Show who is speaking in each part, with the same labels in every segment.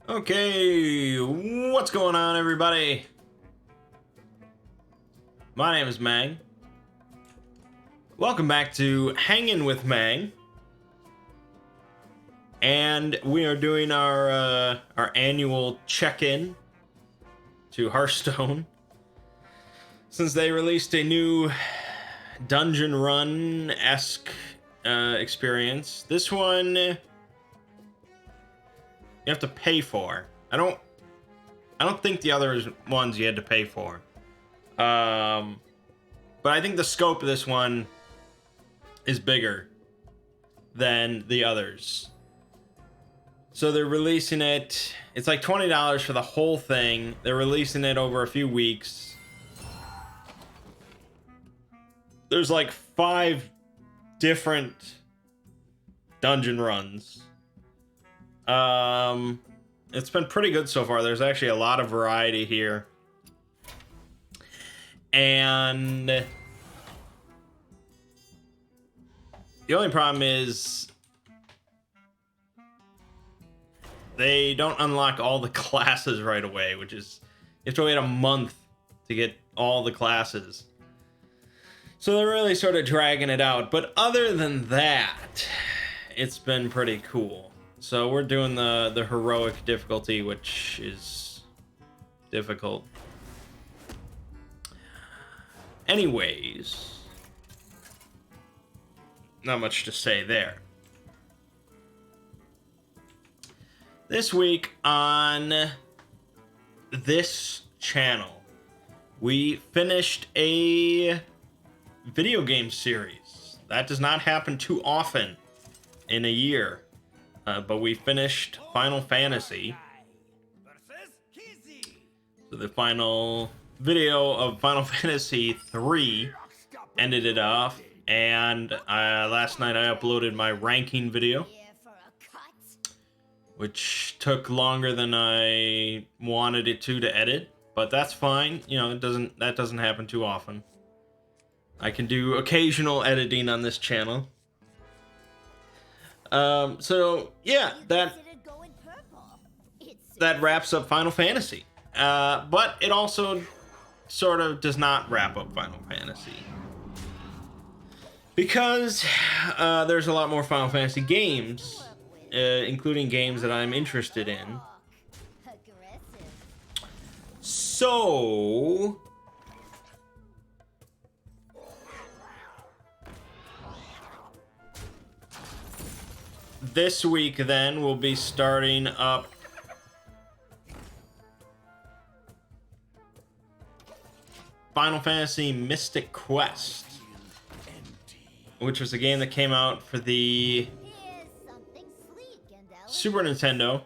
Speaker 1: Okay, what's going on, everybody? My name is Mangg. Welcome back to Hanging with Mangg, and we are doing our annual check-in to Hearthstone since they released a new dungeon run-esque experience. This one you have to pay for. I don't think the other ones you had to pay for. But I think the scope of this one is bigger than the others. So they're releasing it. It's like $20 for the whole thing. They're releasing it over a few weeks. There's like 5 different dungeon runs. It's been pretty good so far. There's actually a lot of variety here. And the only problem is they don't unlock all the classes right away, which is, you have to wait a month to get all the classes. So they're really sort of dragging it out. But other than that, it's been pretty cool. So we're doing the heroic difficulty, which is difficult. Anyways, not much to say there. This week on this channel, we finished a video game series. That does not happen too often in a year, but we finished Final Fantasy. So the final video of Final Fantasy 3 ended it off, and last night I uploaded my ranking video, which took longer than I wanted it to edit, but that's fine. You know, that doesn't happen too often. I can do occasional editing on this channel. So yeah, that wraps up Final Fantasy. But it also sort of does not wrap up Final Fantasy, because there's a lot more Final Fantasy games, including games that I'm interested in. So this week then we'll be starting up Final Fantasy Mystic Quest, which was a game that came out for the Super Nintendo.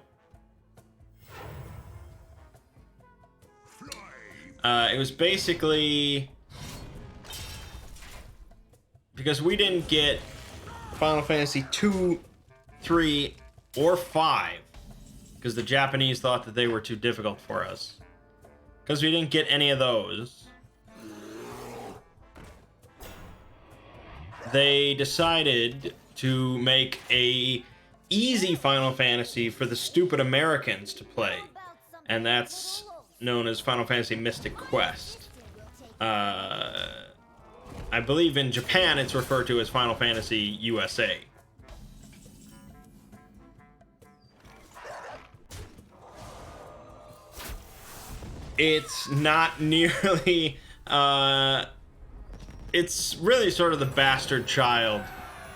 Speaker 1: It was basically, because we didn't get Final Fantasy 2, 3, or 5, because the Japanese thought that they were too difficult for us. Because we didn't get any of those, they decided to make a easy Final Fantasy for the stupid Americans to play, and that's known as Final Fantasy Mystic Quest. I believe in Japan it's referred to as Final Fantasy USA. It's not nearly it's really sort of the bastard child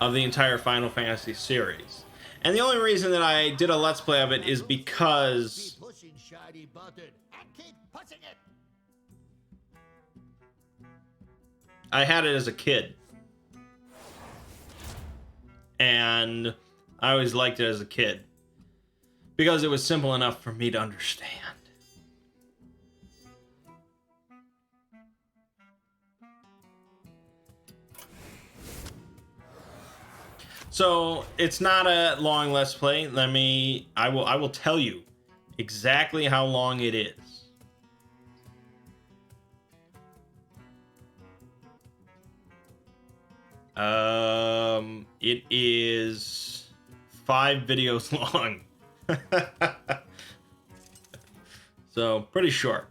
Speaker 1: of the entire Final Fantasy series. And the only reason that I did a Let's Play of it is because I had it as a kid. And I always liked it as a kid, because it was simple enough for me to understand. So it's not a long Let's Play. I will tell you exactly how long it is. It is 5 videos long. So pretty short.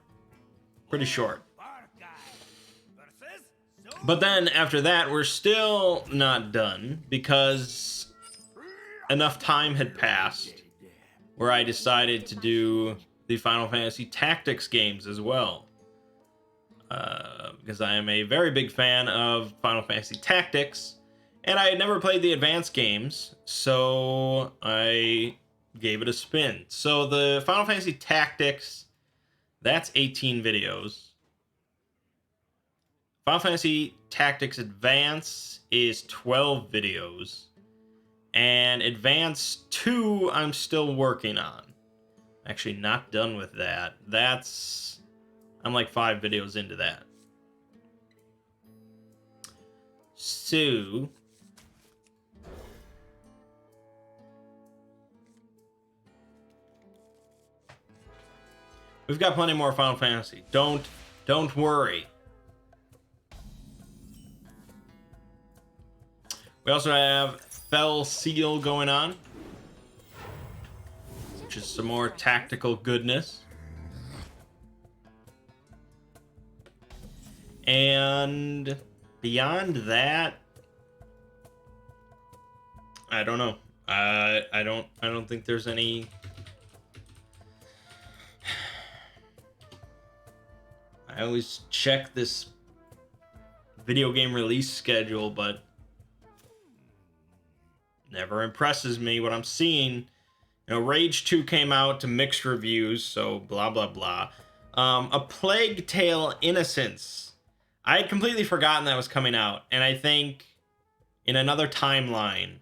Speaker 1: Pretty short. But then after that, we're still not done because enough time had passed where I decided to do the Final Fantasy Tactics games as well. Because I am a very big fan of Final Fantasy Tactics, and I had never played the advanced games, so I gave it a spin. So the Final Fantasy Tactics, that's 18 videos. Final Fantasy Tactics Advance is 12 videos. And Advance 2, I'm still working on. Actually, not done with that. I'm like 5 videos into that. So we've got plenty more Final Fantasy. Don't worry. We also have Fell Seal going on, which is some more tactical goodness. And beyond that, I don't know. I don't think there's any. I always check this video game release schedule, but never impresses me what I'm seeing. You know, Rage 2 came out to mixed reviews, so blah blah blah. A Plague Tale Innocence. I had completely forgotten that was coming out, and I think in another timeline,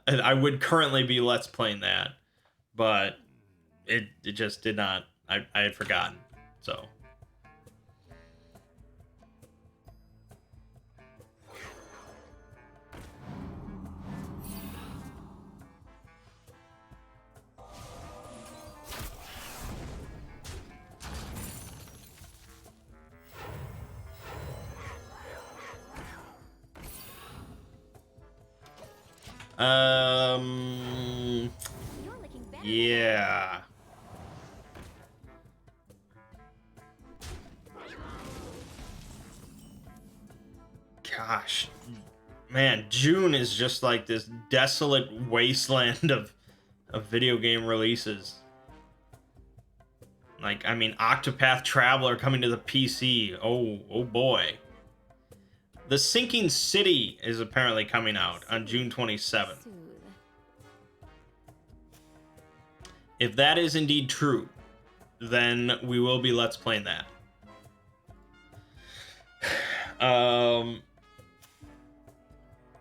Speaker 1: I would currently be Let's Playing that, but it just did not. I had forgotten, so. Yeah. Gosh. Man, June is just like this desolate wasteland of video game releases. Like, I mean, Octopath Traveler coming to the PC. Oh boy. The Sinking City is apparently coming out on June 27th. If that is indeed true, then we will be Let's Playing that.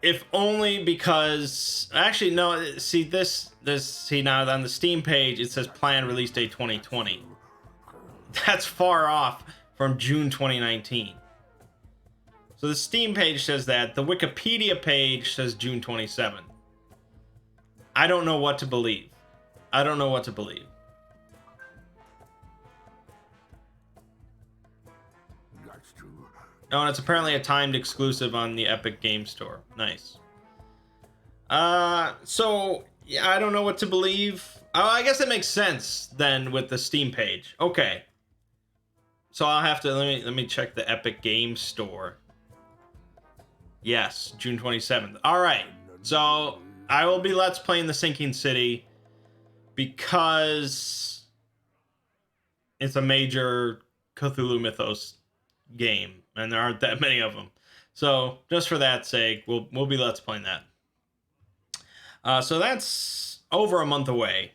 Speaker 1: If only because actually no, see see now on the Steam page it says planned release date 2020. That's far off from June 2019. So the Steam page says that, the Wikipedia page says June 27th. I don't know what to believe. I don't know what to believe. That's true. Oh, and it's apparently a timed exclusive on the Epic Game Store. Nice. So yeah, I don't know what to believe. I guess it makes sense then with the Steam page. Okay. So I'll have to let me check the Epic Game Store. Yes, June 27th. All right. So I will be Let's Playing the Sinking City because it's a major Cthulhu Mythos game, and there aren't that many of them. So just for that sake, we'll be Let's Playing that. So that's over a month away.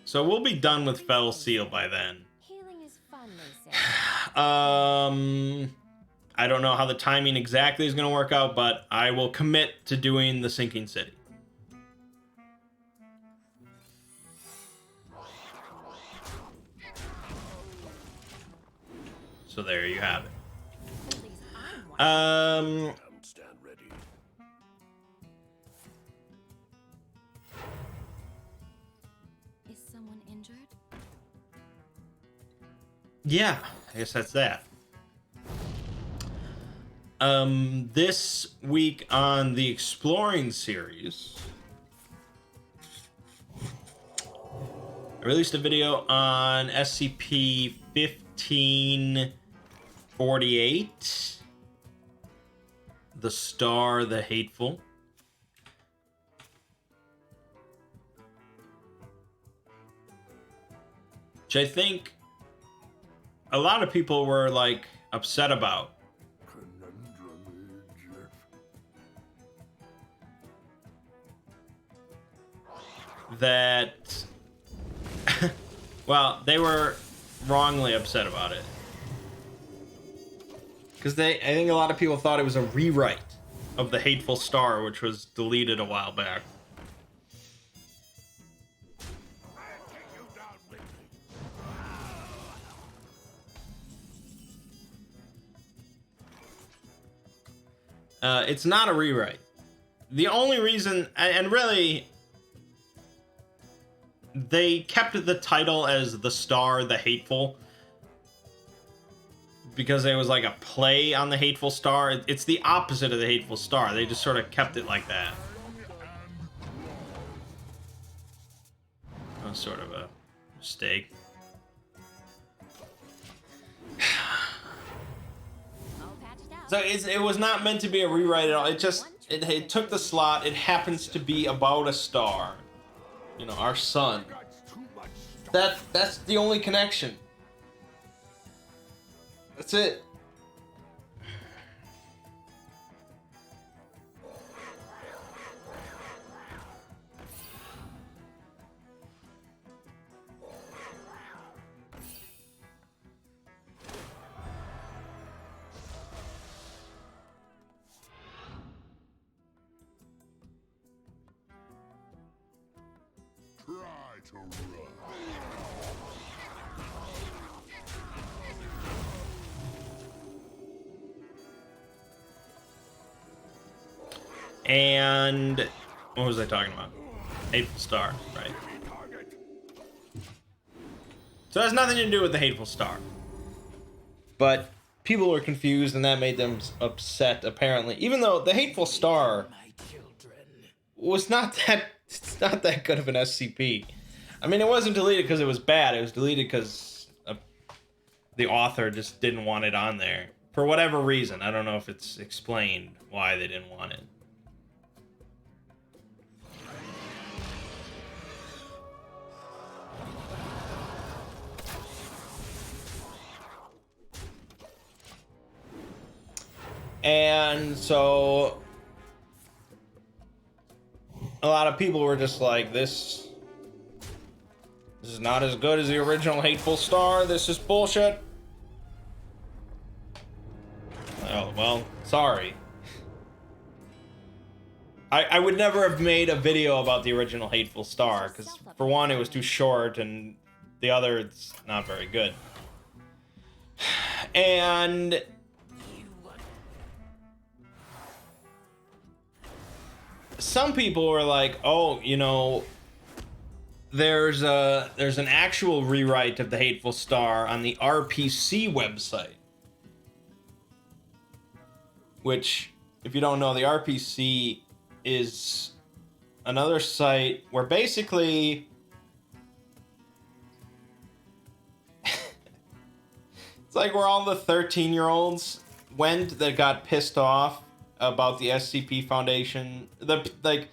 Speaker 1: So we'll be done with Fell Seal by then.
Speaker 2: Healing is fun, they say.
Speaker 1: I don't know how the timing exactly is going to work out, but I will commit to doing the Sinking City. So there you have it.
Speaker 3: Stand ready.
Speaker 2: Is someone injured?
Speaker 1: Yeah, I guess that's that. This week on the Exploring series, I released a video on SCP-1548, the Star, the Hateful. Which I think a lot of people were like upset about. That, well, they were wrongly upset about it. Because I think a lot of people thought it was a rewrite of the Hateful Star, which was deleted a while back. It's not a rewrite. The only reason, and really, they kept the title as The Star, the Hateful, because it was like a play on the Hateful Star. It's the opposite of the Hateful Star. They just sort of kept it like that. That was sort of a mistake. So it was not meant to be a rewrite at all. It took the slot. It happens to be about a star. You know, our sun. That's the only connection. That's it.
Speaker 3: Try to run.
Speaker 1: And what was I talking about? Hateful Star, right? So it has nothing to do with the Hateful Star. But people were confused, and that made them upset, apparently. Even though the Hateful Star was not that... It's not that good of an SCP. I mean, it wasn't deleted because it was bad. It was deleted because the author just didn't want it on there. For whatever reason. I don't know if it's explained why they didn't want it. And so a lot of people were just like, this is not as good as the original Hateful Star. This is bullshit. Oh, well, sorry. I would never have made a video about the original Hateful Star, because for one, it was too short, and the other, it's not very good. And some people were like, oh, you know, there's an actual rewrite of the Hateful Star on the RPC website. Which, if you don't know, the RPC is another site where basically it's like where all the 13-year-olds went that got pissed off about the SCP Foundation. It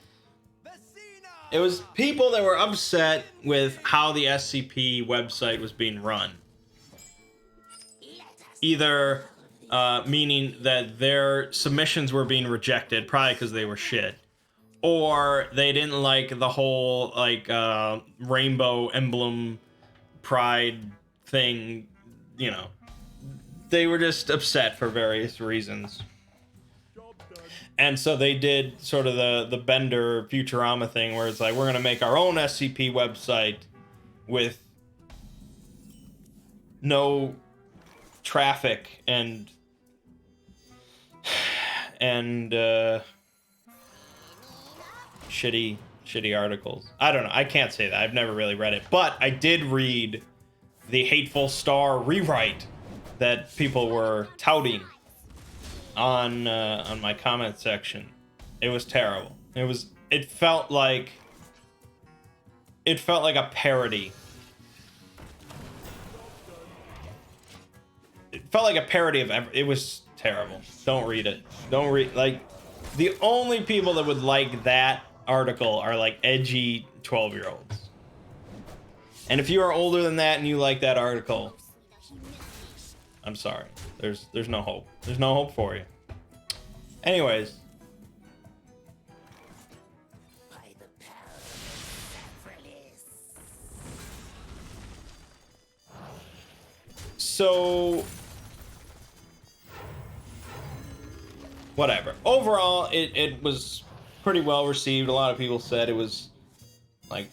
Speaker 1: was people that were upset with how the SCP website was being run. Either meaning that their submissions were being rejected, probably because they were shit, or they didn't like the whole rainbow emblem pride thing. You know, they were just upset for various reasons. And so they did sort of the Bender Futurama thing where it's like, we're going to make our own SCP website with no traffic and shitty articles. I don't know. I can't say that. I've never really read it. But I did read the Hateful Star rewrite that people were touting on my comment section. It was terrible. It felt like a parody felt like a parody of it was terrible. Don't read it. Don't read, like, the only people that would like that article are like edgy 12-year-olds. And if you are older than that and you like that article, I'm sorry. There's no hope. There's no hope for you. Anyways. So whatever. Overall, it was pretty well received. A lot of people said it was like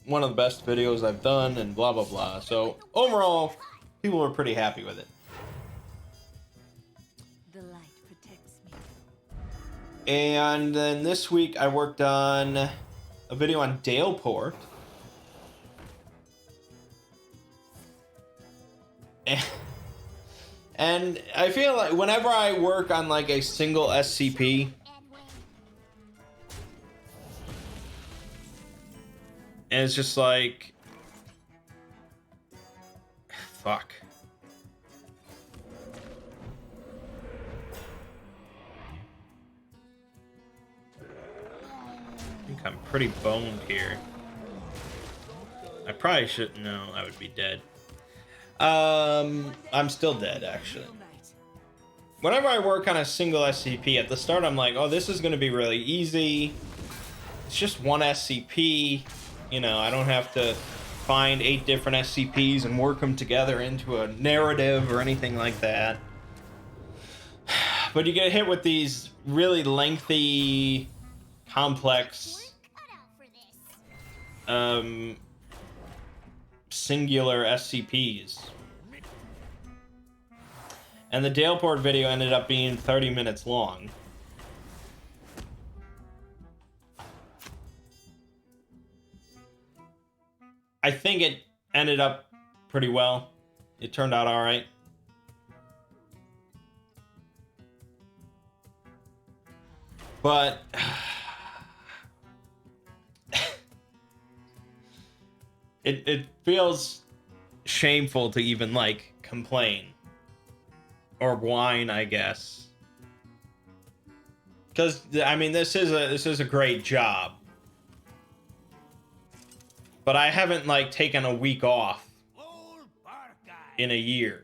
Speaker 1: one of the best videos I've done and blah blah blah. So overall, people were pretty happy with it.
Speaker 2: The light protects me.
Speaker 1: And then this week I worked on a video on Daleport. And I feel like whenever I work on like a single SCP, and it's just like, fuck. I think I'm pretty boned here. I probably shouldn't know. I would be dead. I'm still dead, actually. Whenever I work on a single SCP, at the start I'm like, oh, this is going to be really easy. It's just one SCP. You know, I don't have to find 8 different SCPs and work them together into a narrative or anything like that. But you get hit with these really lengthy, complex, singular SCPs. And the Daleport video ended up being 30 minutes long. I think it ended up pretty well. It turned out all right. But it feels shameful to even like complain or whine, I guess, because I mean this is a great job, but I haven't like taken a week off in a year.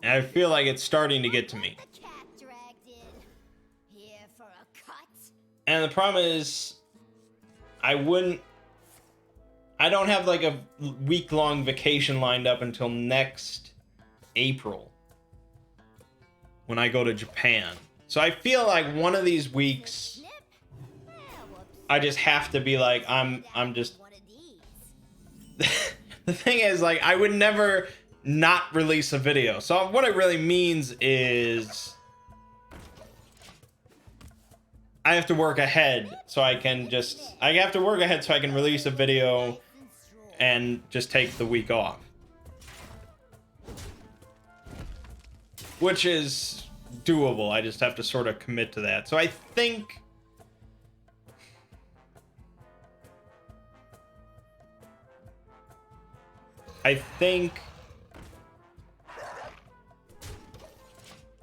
Speaker 1: And I feel like it's starting to get to me. And the problem is, I don't have like a week-long vacation lined up until next April, when I go to Japan. So I feel like one of these weeks, I just have to be like, I'm just... The thing is, like, I would never not release a video. So what it really means is I have to work ahead so I can release a video and just take the week off, which is doable. I just have to sort of commit to that. So I think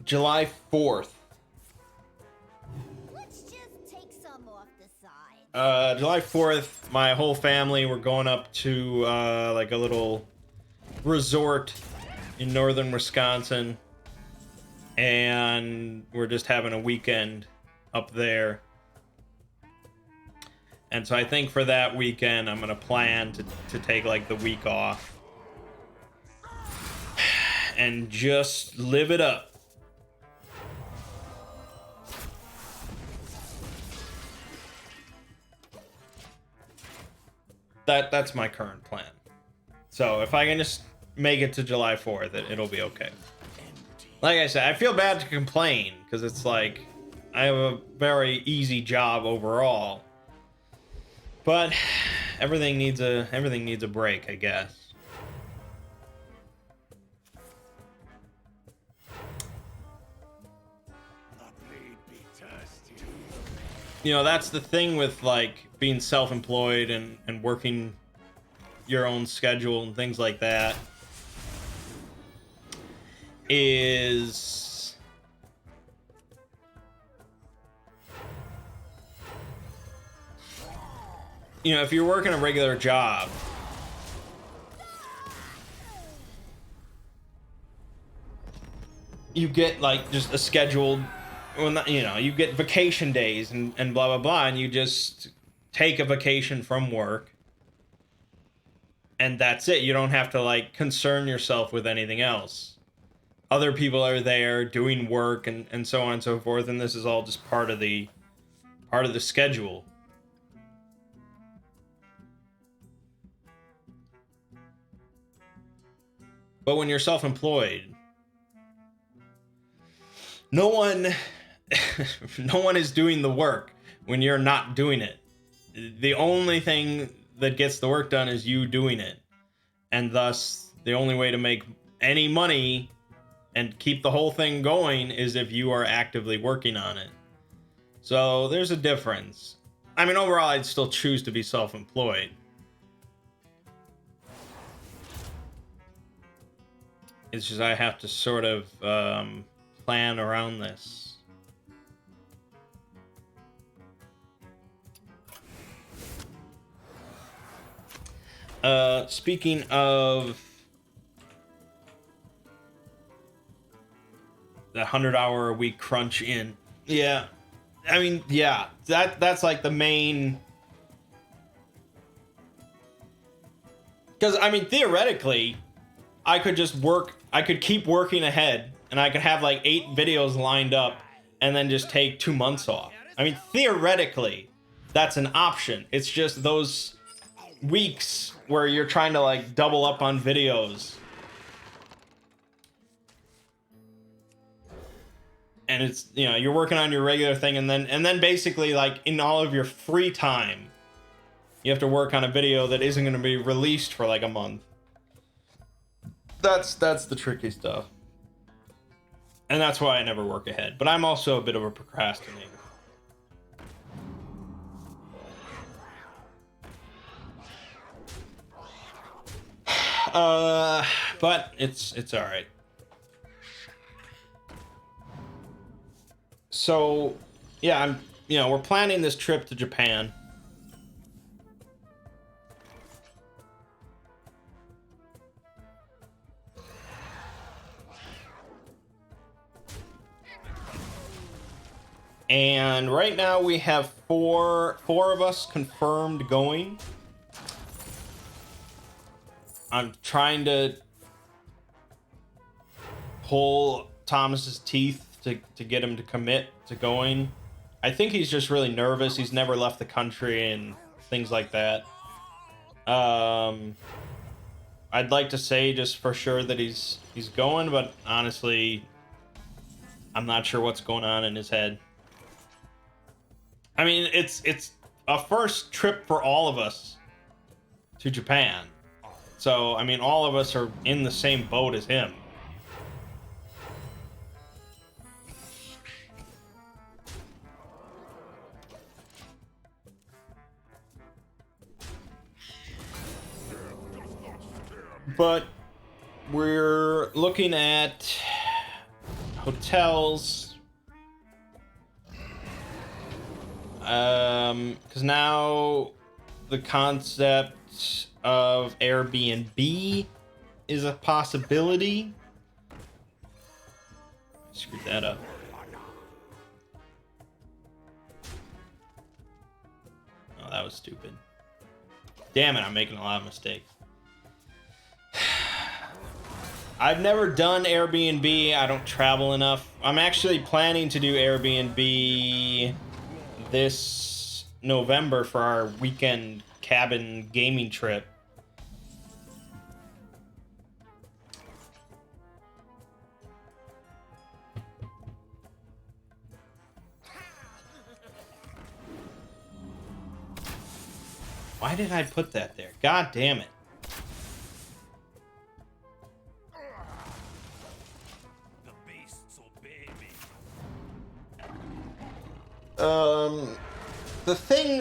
Speaker 1: July 4th.
Speaker 2: Let's just take some off the side.
Speaker 1: July 4th, my whole family, we're going up to like a little resort in northern Wisconsin, and we're just having a weekend up there. And so I think for that weekend, I'm gonna plan to take like the week off and just live it up. That's my current plan. So if I can just make it to July 4th, it'll be okay. Like I said, I feel bad to complain because it's like I have a very easy job overall, but everything needs a break, I guess. you know, that's the thing with like being self-employed and working your own schedule and things like that, is you know, if you're working a regular job, you get like just a scheduled, well, not, you know, you get vacation days and blah blah blah, and you just take a vacation from work, and that's it. You don't have to like concern yourself with anything else. Other people are there doing work and so on and so forth, and this is all just part of the schedule. But when you're self-employed, no one no one is doing the work when you're not doing it. The only thing that gets the work done is you doing it. And thus, the only way to make any money and keep the whole thing going is if you are actively working on it. So there's a difference. I mean, overall, I'd still choose to be self-employed. It's just I have to sort of plan around this. Speaking of the 100-hour-a-week crunch in, yeah, I mean, yeah, that's like the main. Because I mean, theoretically, I could just work. I could keep working ahead, and I could have like 8 videos lined up, and then just take 2 months off. I mean, theoretically, that's an option. It's just those weeks where you're trying to like double up on videos, and it's, you know, you're working on your regular thing, and then basically like in all of your free time, you have to work on a video that isn't going to be released for like a month. That's the tricky stuff. And that's why I never work ahead. But I'm also a bit of a procrastinator. But it's all right. So, yeah, we're planning this trip to Japan. And right now we have four of us confirmed going. I'm trying to pull Thomas's teeth to get him to commit to going. I think he's just really nervous. He's never left the country and things like that. I'd like to say just for sure that he's going, but honestly, I'm not sure what's going on in his head. I mean, it's a first trip for all of us to Japan. So, I mean, all of us are in the same boat as him. But we're looking at hotels. Because now the concept of Airbnb is a possibility. I screwed that up. Oh, that was stupid. Damn it, I'm making a lot of mistakes. I've never done Airbnb. I don't travel enough. I'm actually planning to do Airbnb this November for our weekend cabin gaming trip. Why did I put that there? God damn it. the thing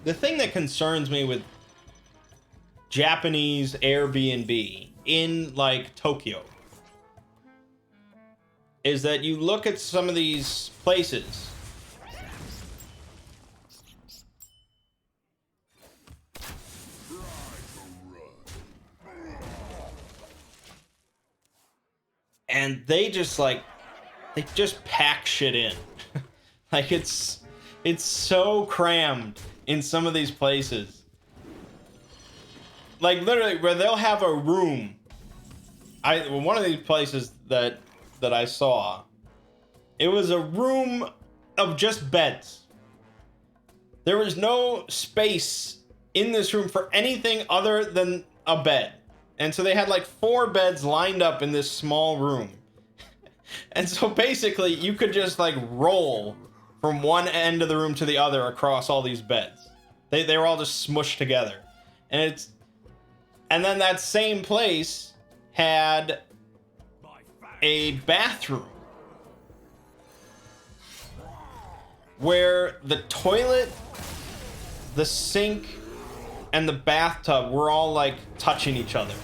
Speaker 1: that concerns me with Japanese Airbnb in like Tokyo is that you look at some of these places and they just pack shit in. Like it's so crammed in some of these places. Like literally where they'll have a room. One of these places that I saw, it was a room of just beds. There was no space in this room for anything other than a bed. And so they had like 4 beds lined up in this small room. And so basically you could just like roll from one end of the room to the other across all these beds. They were all just smushed together. And then that same place had a bathroom where the toilet, the sink, and the bathtub were all like touching each other.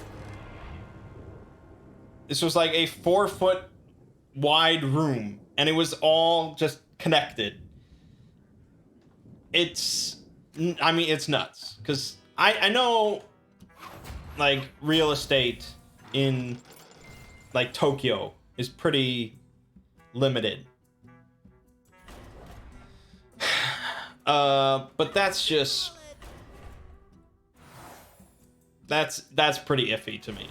Speaker 1: This was like a 4-foot wide room, and it was all just connected. It's nuts. Because I know, like, real estate in, like, Tokyo is pretty limited. But that's just... That's pretty iffy to me.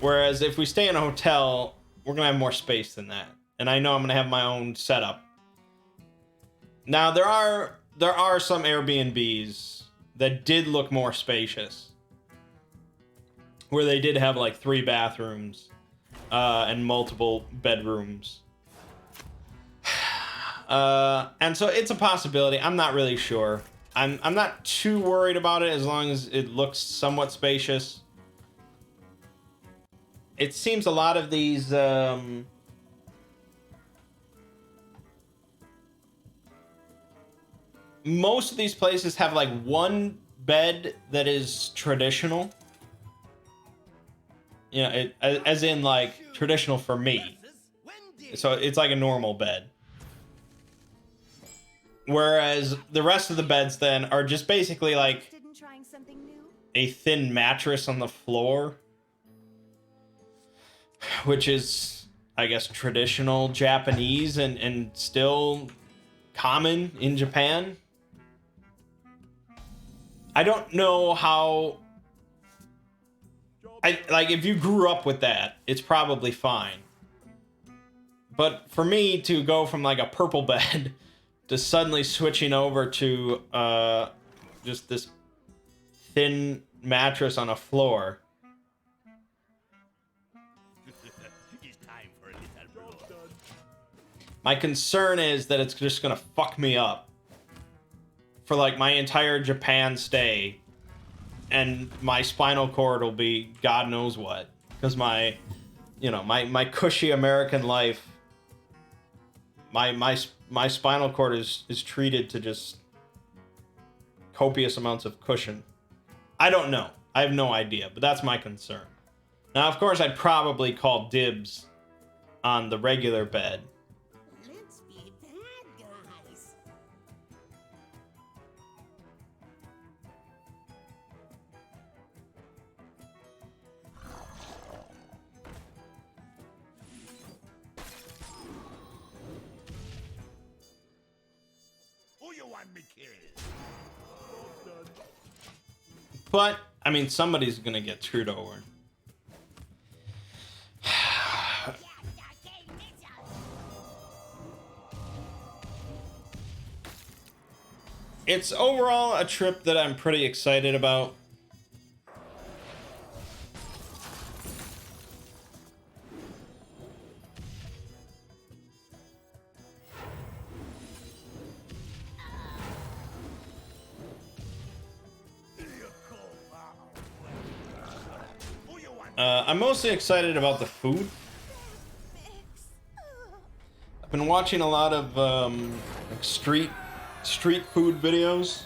Speaker 1: Whereas if we stay in a hotel, we're gonna have more space than that. And I know I'm gonna have my own setup. Now, there are some Airbnbs that did look more spacious, where they did have like 3 bathrooms and multiple bedrooms. And so it's a possibility. I'm not really sure. I'm not too worried about it as long as it looks somewhat spacious. It seems a lot of these most of these places have like one bed that is traditional. You know, as in like traditional for me. So it's like a normal bed. Whereas the rest of the beds then are just basically like a thin mattress on the floor, which is, I guess, traditional Japanese and still common in Japan. I don't know how... like, if you grew up with that, it's probably fine. But for me to go from, like, a purple bed to suddenly switching over to just this thin mattress on a floor... My concern is that it's just gonna fuck me up for like my entire Japan stay, and my spinal cord will be God knows what, because my cushy American life, my spinal cord is treated to just copious amounts of cushion. I don't know. I have no idea, but that's my concern. Now, of course, I'd probably call dibs on the regular bed.
Speaker 2: Let's be bad guys.
Speaker 3: Who you want me killed?
Speaker 1: But, I mean, somebody's gonna get screwed over. It's overall a trip that I'm pretty excited about. I'm mostly excited about the food. I've been watching a lot of like street street food videos.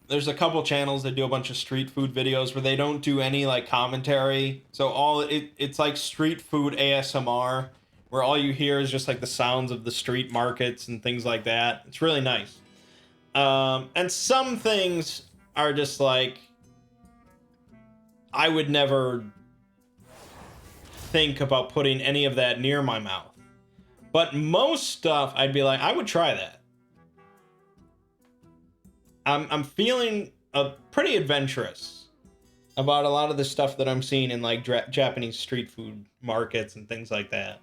Speaker 1: There's a couple channels that do a bunch of street food videos where they don't do any like commentary. So it's like street food ASMR, where all you hear is just like the sounds of the street markets and things like that. It's really nice. And some things are just like, I would never think about putting any of that near my mouth. But most stuff, I'd be like, I would try that. I'm feeling pretty adventurous about a lot of the stuff that I'm seeing in like Japanese street food markets and things like that.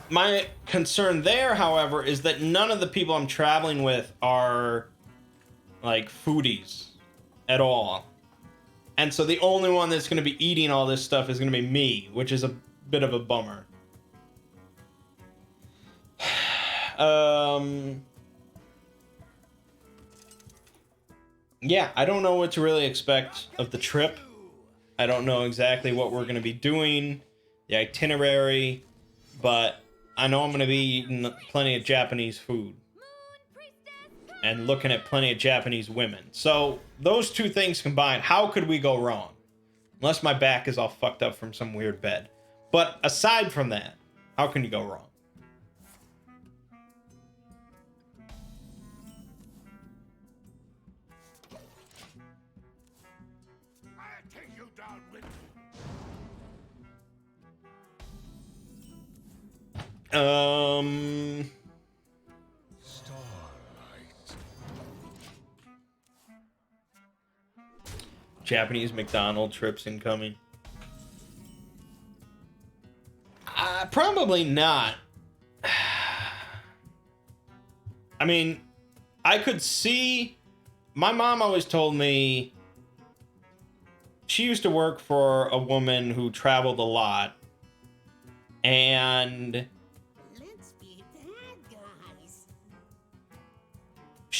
Speaker 1: My concern there, however, is that none of the people I'm traveling with are like foodies at all. And so the only one that's going to be eating all this stuff is going to be me, which is a bit of a bummer. Yeah, I don't know what to really expect of the trip. I don't know exactly what we're going to be doing, the itinerary, but I know I'm going to be eating plenty of Japanese food and looking at plenty of Japanese women. So those two things combined, how could we go wrong? Unless my back is all fucked up from some weird bed. But aside from that, how can you go wrong?
Speaker 3: I'll take you down with starlight.
Speaker 1: Japanese McDonald's trips incoming. Probably not. I mean, I could see... My mom always told me she used to work for a woman who traveled a lot. And
Speaker 2: Let's be bad guys.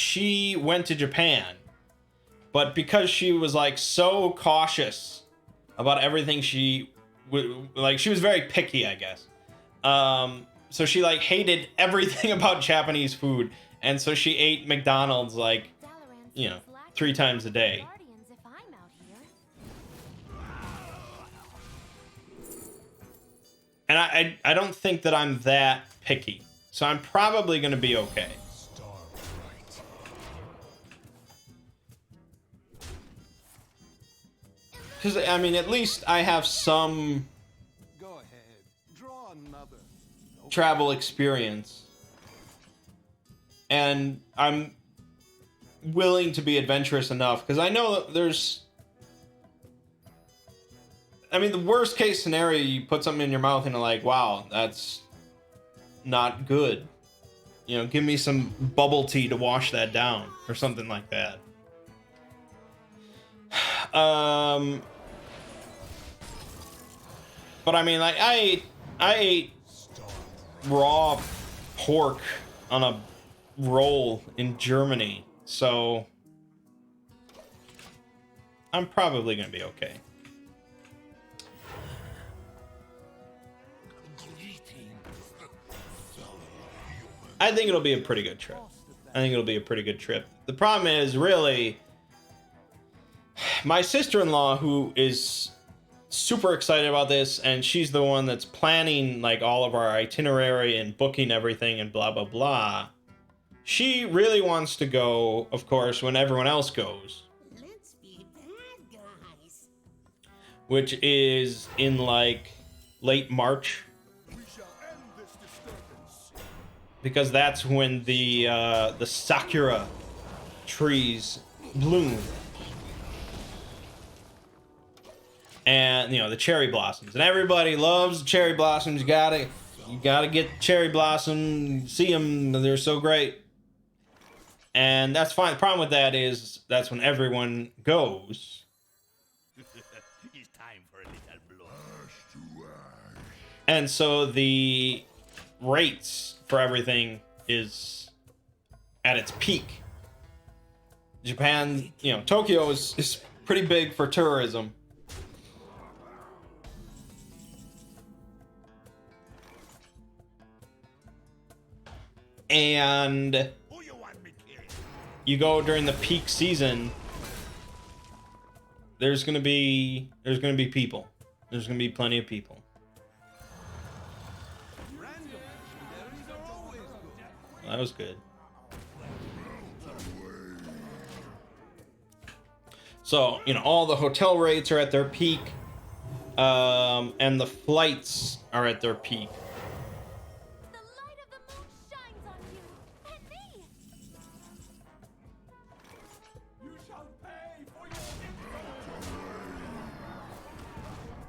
Speaker 1: she went to Japan. But because she was like so cautious about everything she was very picky, I guess. So she like hated everything about Japanese food, and so she ate McDonald's like, 3 times a day. And I don't think that I'm that picky, so I'm probably gonna be okay. Because I mean, at least I have some travel experience, and I'm willing to be adventurous enough because I know that there's, I mean, the worst case scenario, you put something in your mouth and you're like, wow, that's not good, give me some bubble tea to wash that down or something like that. But I mean, like, I ate raw pork on a roll in Germany, so I'm probably gonna be okay. I think it'll be a pretty good trip. The problem is, really, my sister-in-law, who is super excited about this, and she's the one that's planning like all of our itinerary and booking everything and blah blah blah. She really wants to go, of course, when everyone else goes.
Speaker 2: Let's be bad guys.
Speaker 1: Which is in like late March.
Speaker 3: We shall end this disturbance.
Speaker 1: Because that's when the sakura trees bloom. And the cherry blossoms, and everybody loves cherry blossoms. You gotta get cherry blossom, see them, they're so great. And that's fine. The problem with that is that's when everyone goes.
Speaker 3: It's time for a little blood.
Speaker 1: And so the rates for everything is at its peak. Japan, Tokyo is pretty big for tourism. and
Speaker 3: Who you want me killing?
Speaker 1: you go during the peak season, there's gonna be people. There's gonna be plenty of people. Well, that was good. So, you know, all the hotel rates are at their peak, and the flights are at their peak.
Speaker 4: The light of the moon shines on you and me.
Speaker 3: You shall pay for your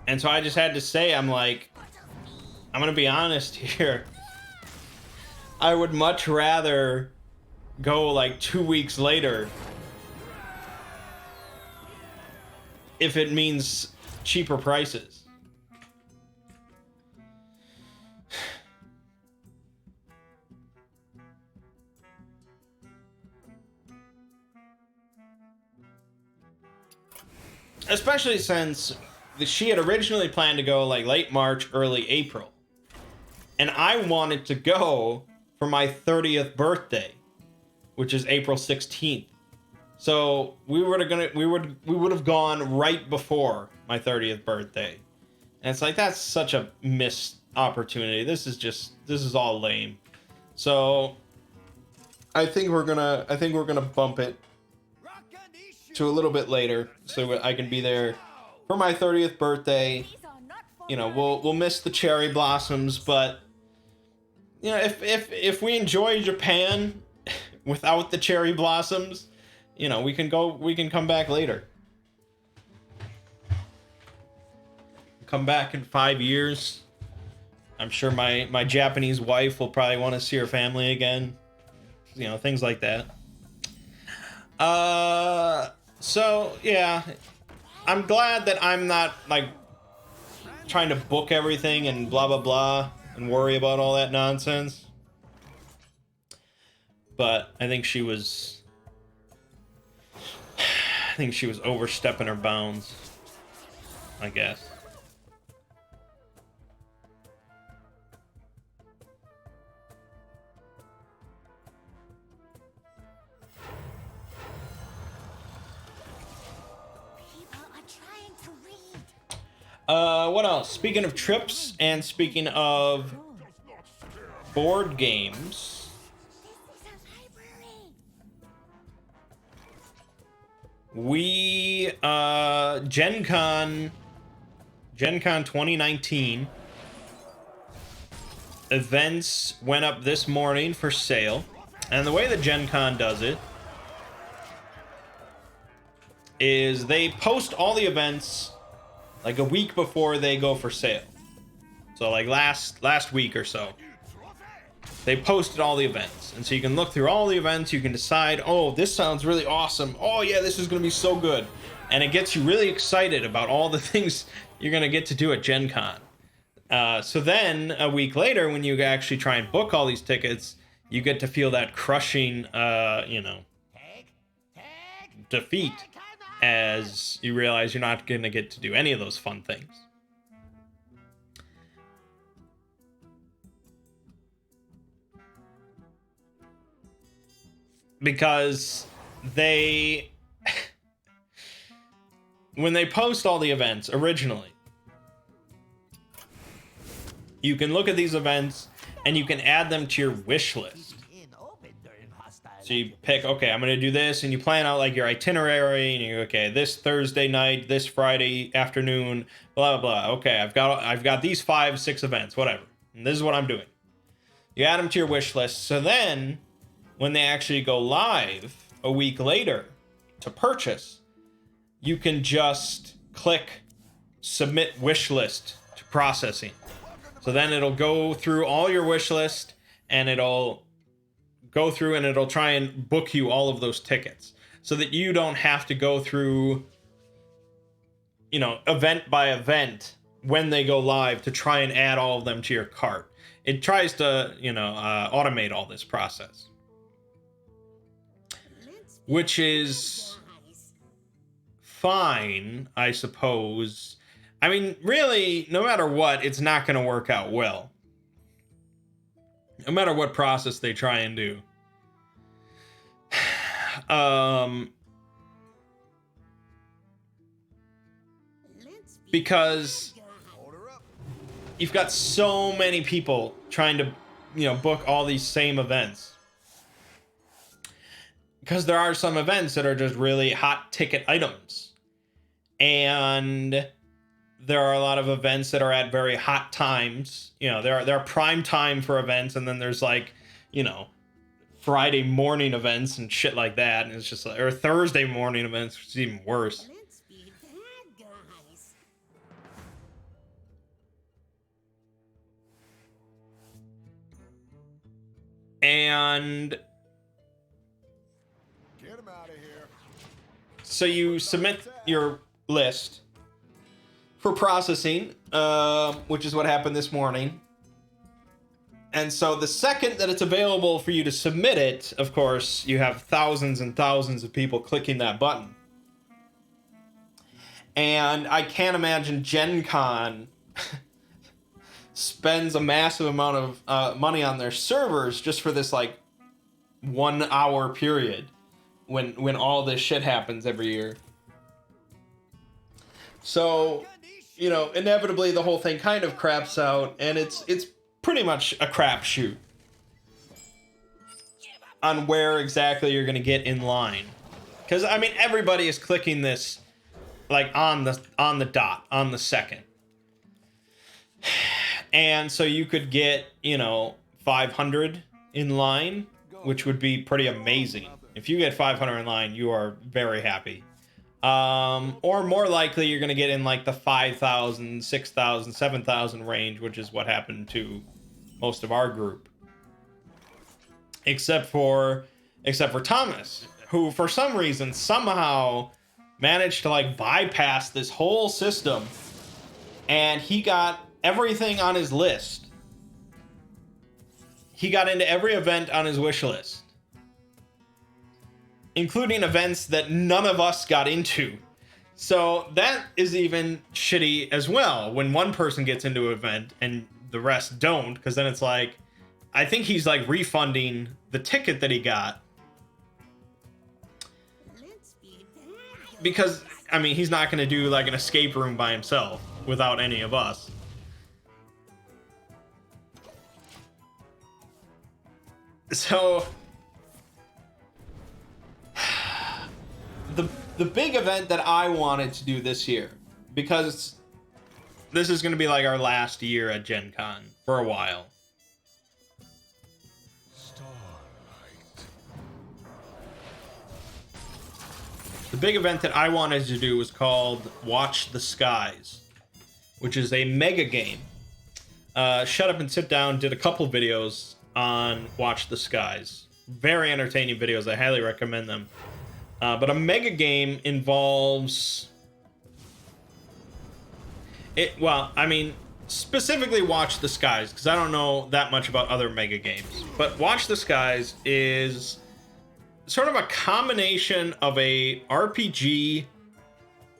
Speaker 1: And so I just had to say, I'm gonna be honest here. I would much rather go like 2 weeks later if it means cheaper prices. Especially since she had originally planned to go like late March, early April. And I wanted to go for my 30th birthday, which is April 16th. So we would have gone right before my 30th birthday. And it's like, that's such a missed opportunity. This is all lame. So I think we're gonna bump it to a little bit later so I can be there for my 30th birthday.
Speaker 4: These are not for
Speaker 1: You know,
Speaker 4: mine.
Speaker 1: we'll miss the cherry blossoms, but you know, if we enjoy Japan without the cherry blossoms, you know, we can come back later. Come back in 5 years. I'm sure my Japanese wife will probably want to see her family again. You know, things like that. So yeah, I'm glad that I'm not like trying to book everything and blah blah blah and worry about all that nonsense. But I think she was overstepping her bounds, I guess.
Speaker 4: People are trying to read.
Speaker 1: What else? Speaking of trips and speaking of board games,
Speaker 4: This is a library.
Speaker 1: we Gen Con 2019 events went up this morning for sale. And the way that Gen Con does it is they post all the events like a week before they go for sale. So like last week or so, they posted all the events. And so you can look through all the events, you can decide, oh, this sounds really awesome. Oh yeah, this is gonna be so good. And it gets you really excited about all the things you're gonna get to do at Gen Con. So then a week later, when you actually try and book all these tickets, you get to feel that crushing, defeat as you realize you're not going to get to do any of those fun things. Because they, when they post all the events originally, you can look at these events and you can add them to your wish list. So you pick, okay, I'm going to do this, and you plan out like your itinerary, and you're okay, this Thursday night, this Friday afternoon, blah, blah, blah. Okay, I've got these 5-6 events, whatever. And this is what I'm doing. You add them to your wish list. So then when they actually go live a week later to purchase, you can just click submit wish list to processing. So then it'll go through all your wish list, and it'll go through and it'll try and book you all of those tickets so that you don't have to go through, you know, event by event when they go live to try and add all of them to your cart. It tries to, you know, automate all this process, which is fine, I suppose. I mean, really, no matter what, it's not going to work out well. No matter what process they try and do. Because you've got so many people trying to, book all these same events. Because there are some events that are just really hot ticket items. And there are a lot of events that are at very hot times. There are prime time for events, and then there's like, Friday morning events and shit like that. And it's just like, or Thursday morning events, which is even worse.
Speaker 2: Let's be bad guys.
Speaker 1: And
Speaker 5: Get him out of here.
Speaker 1: so you submit your list for processing, which is what happened this morning. And so the second that it's available for you to submit it, of course, you have thousands and thousands of people clicking that button. And I can't imagine Gen Con spends a massive amount of money on their servers just for this like 1 hour period when all this shit happens every year. So, inevitably the whole thing kind of craps out, and it's pretty much a crapshoot on where exactly you're gonna get in line. Because I mean, everybody is clicking this like on the dot, on the second. And so you could get, 500 in line, which would be pretty amazing. If you get 500 in line, you are very happy. Or more likely, you're going to get in like the 5,000, 6,000, 7,000 range, which is what happened to most of our group. Except for Thomas, who for some reason somehow managed to like bypass this whole system, and he got everything on his list. He got into every event on his wish list, including events that none of us got into. So that is even shitty as well, when one person gets into an event and the rest don't, because then it's like, I think he's like refunding the ticket that he got.
Speaker 2: Let's be bad guys.
Speaker 1: Because, I mean, he's not going to do like an escape room by himself without any of us. So the big event that I wanted to do this year, because this is going to be like our last year at Gen Con for a while. The big event that I wanted to do was called Watch the Skies, which is a mega game. Shut Up and Sit Down did a couple videos on Watch the Skies. Very entertaining videos. I highly recommend them. But a mega game involves it. Well, I mean, specifically Watch the Skies, because I don't know that much about other mega games. But Watch the Skies is sort of a combination of a RPG,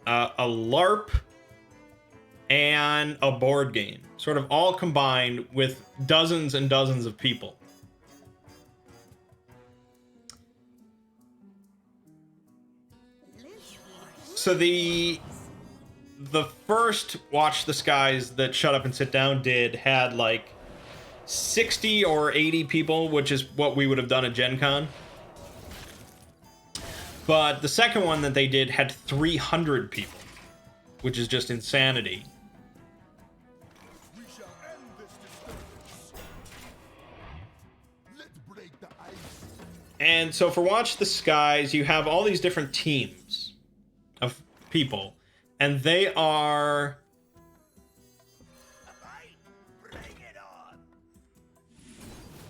Speaker 1: a LARP, and a board game, sort of all combined with dozens and dozens of people. So the first Watch the Skies that Shut Up and Sit Down did had like 60 or 80 people, which is what we would have done at Gen Con. But the second one that they did had 300 people, which is just insanity.
Speaker 5: We shall end this disturbance. Let's break the ice.
Speaker 1: And so for Watch the Skies, you have all these different teams of people, and they are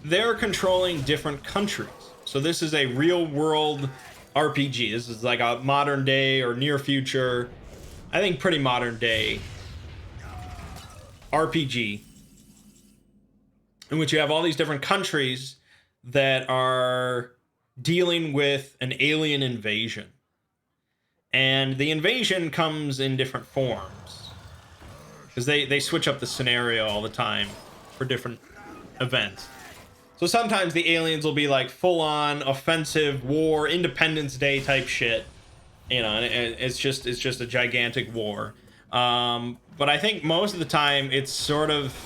Speaker 1: they're controlling different countries. So this is a real world RPG. This is like a modern day or near future, I think pretty modern day RPG, in which you have all these different countries that are dealing with an alien invasion. And the invasion comes in different forms, because they switch up the scenario all the time for different events. So sometimes the aliens will be like full-on offensive war, Independence Day type shit, you know, and it's just a gigantic war. But I think most of the time it's sort of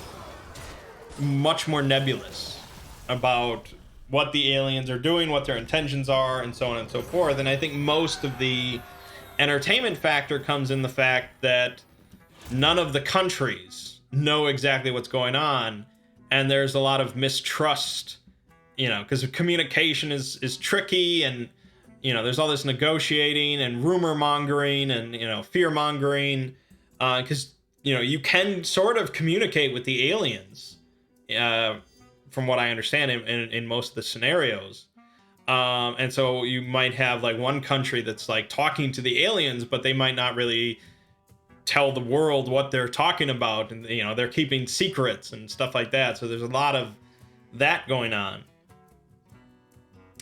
Speaker 1: much more nebulous about what the aliens are doing, what their intentions are, and so on and so forth. And I think most of the entertainment factor comes in the fact that none of the countries know exactly what's going on, and there's a lot of mistrust, you know, because communication is tricky, and you know, there's all this negotiating and rumor mongering and, you know, fear mongering, because you know, you can sort of communicate with the aliens, from what I understand in most of the scenarios. And so you might have like one country that's like talking to the aliens, but they might not really tell the world what they're talking about, and you know, they're keeping secrets and stuff like that. So there's a lot of that going on.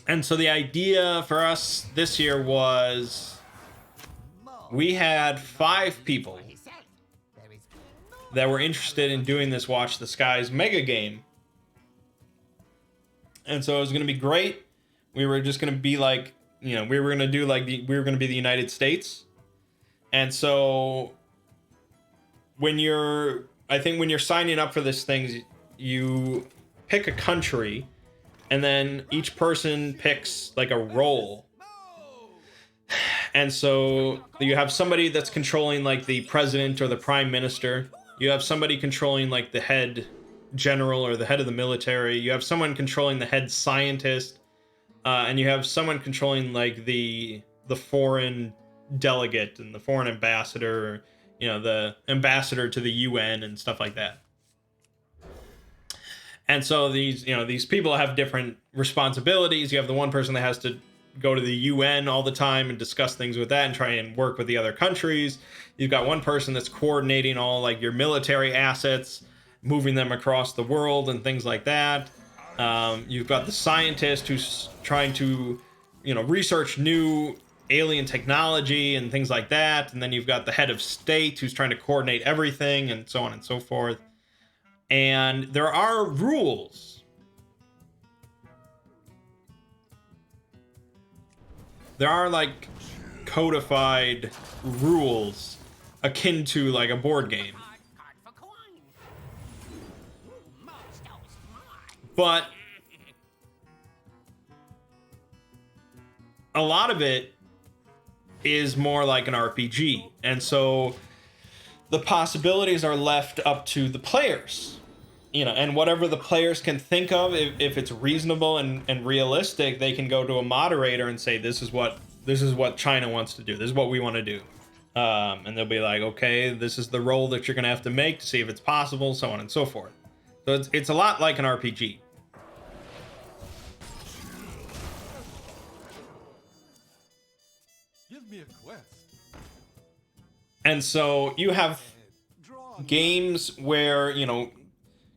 Speaker 1: And so the idea for us this year was we had 5 people that were interested in doing this Watch the Skies mega game. And so it was going to be great. We were just going to be like, you know, we were going to do like we were going to be the United States. And so I think when you're signing up for this thing, you pick a country, and then each person picks like a role. And so you have somebody that's controlling like the president or the prime minister. You have somebody controlling like the head general or the head of the military. You have someone controlling the head scientist, and you have someone controlling like the foreign delegate and the foreign ambassador, you know, the ambassador to the UN and stuff like that. And so these, you know, these people have different responsibilities. You have the one person that has to go to the UN all the time and discuss things with that and try and work with the other countries. You've got one person that's coordinating all like your military assets, moving them across the world and things like that. You've got the scientist who's trying to, you know, research new alien technology and things like that. And then you've got the head of state who's trying to coordinate everything and so on and so forth. And there are rules. There are like codified rules akin to like a board game. But a lot of it is more like an RPG. And so the possibilities are left up to the players, you know, and whatever the players can think of, if it's reasonable and realistic, they can go to a moderator and say, this is what China wants to do. This is what we want to do. And they'll be like, okay, this is the role that you're going to have to make to see if it's possible, so on and so forth. So it's a lot like an RPG.
Speaker 5: Give me a quest.
Speaker 1: And so you have games where, you know,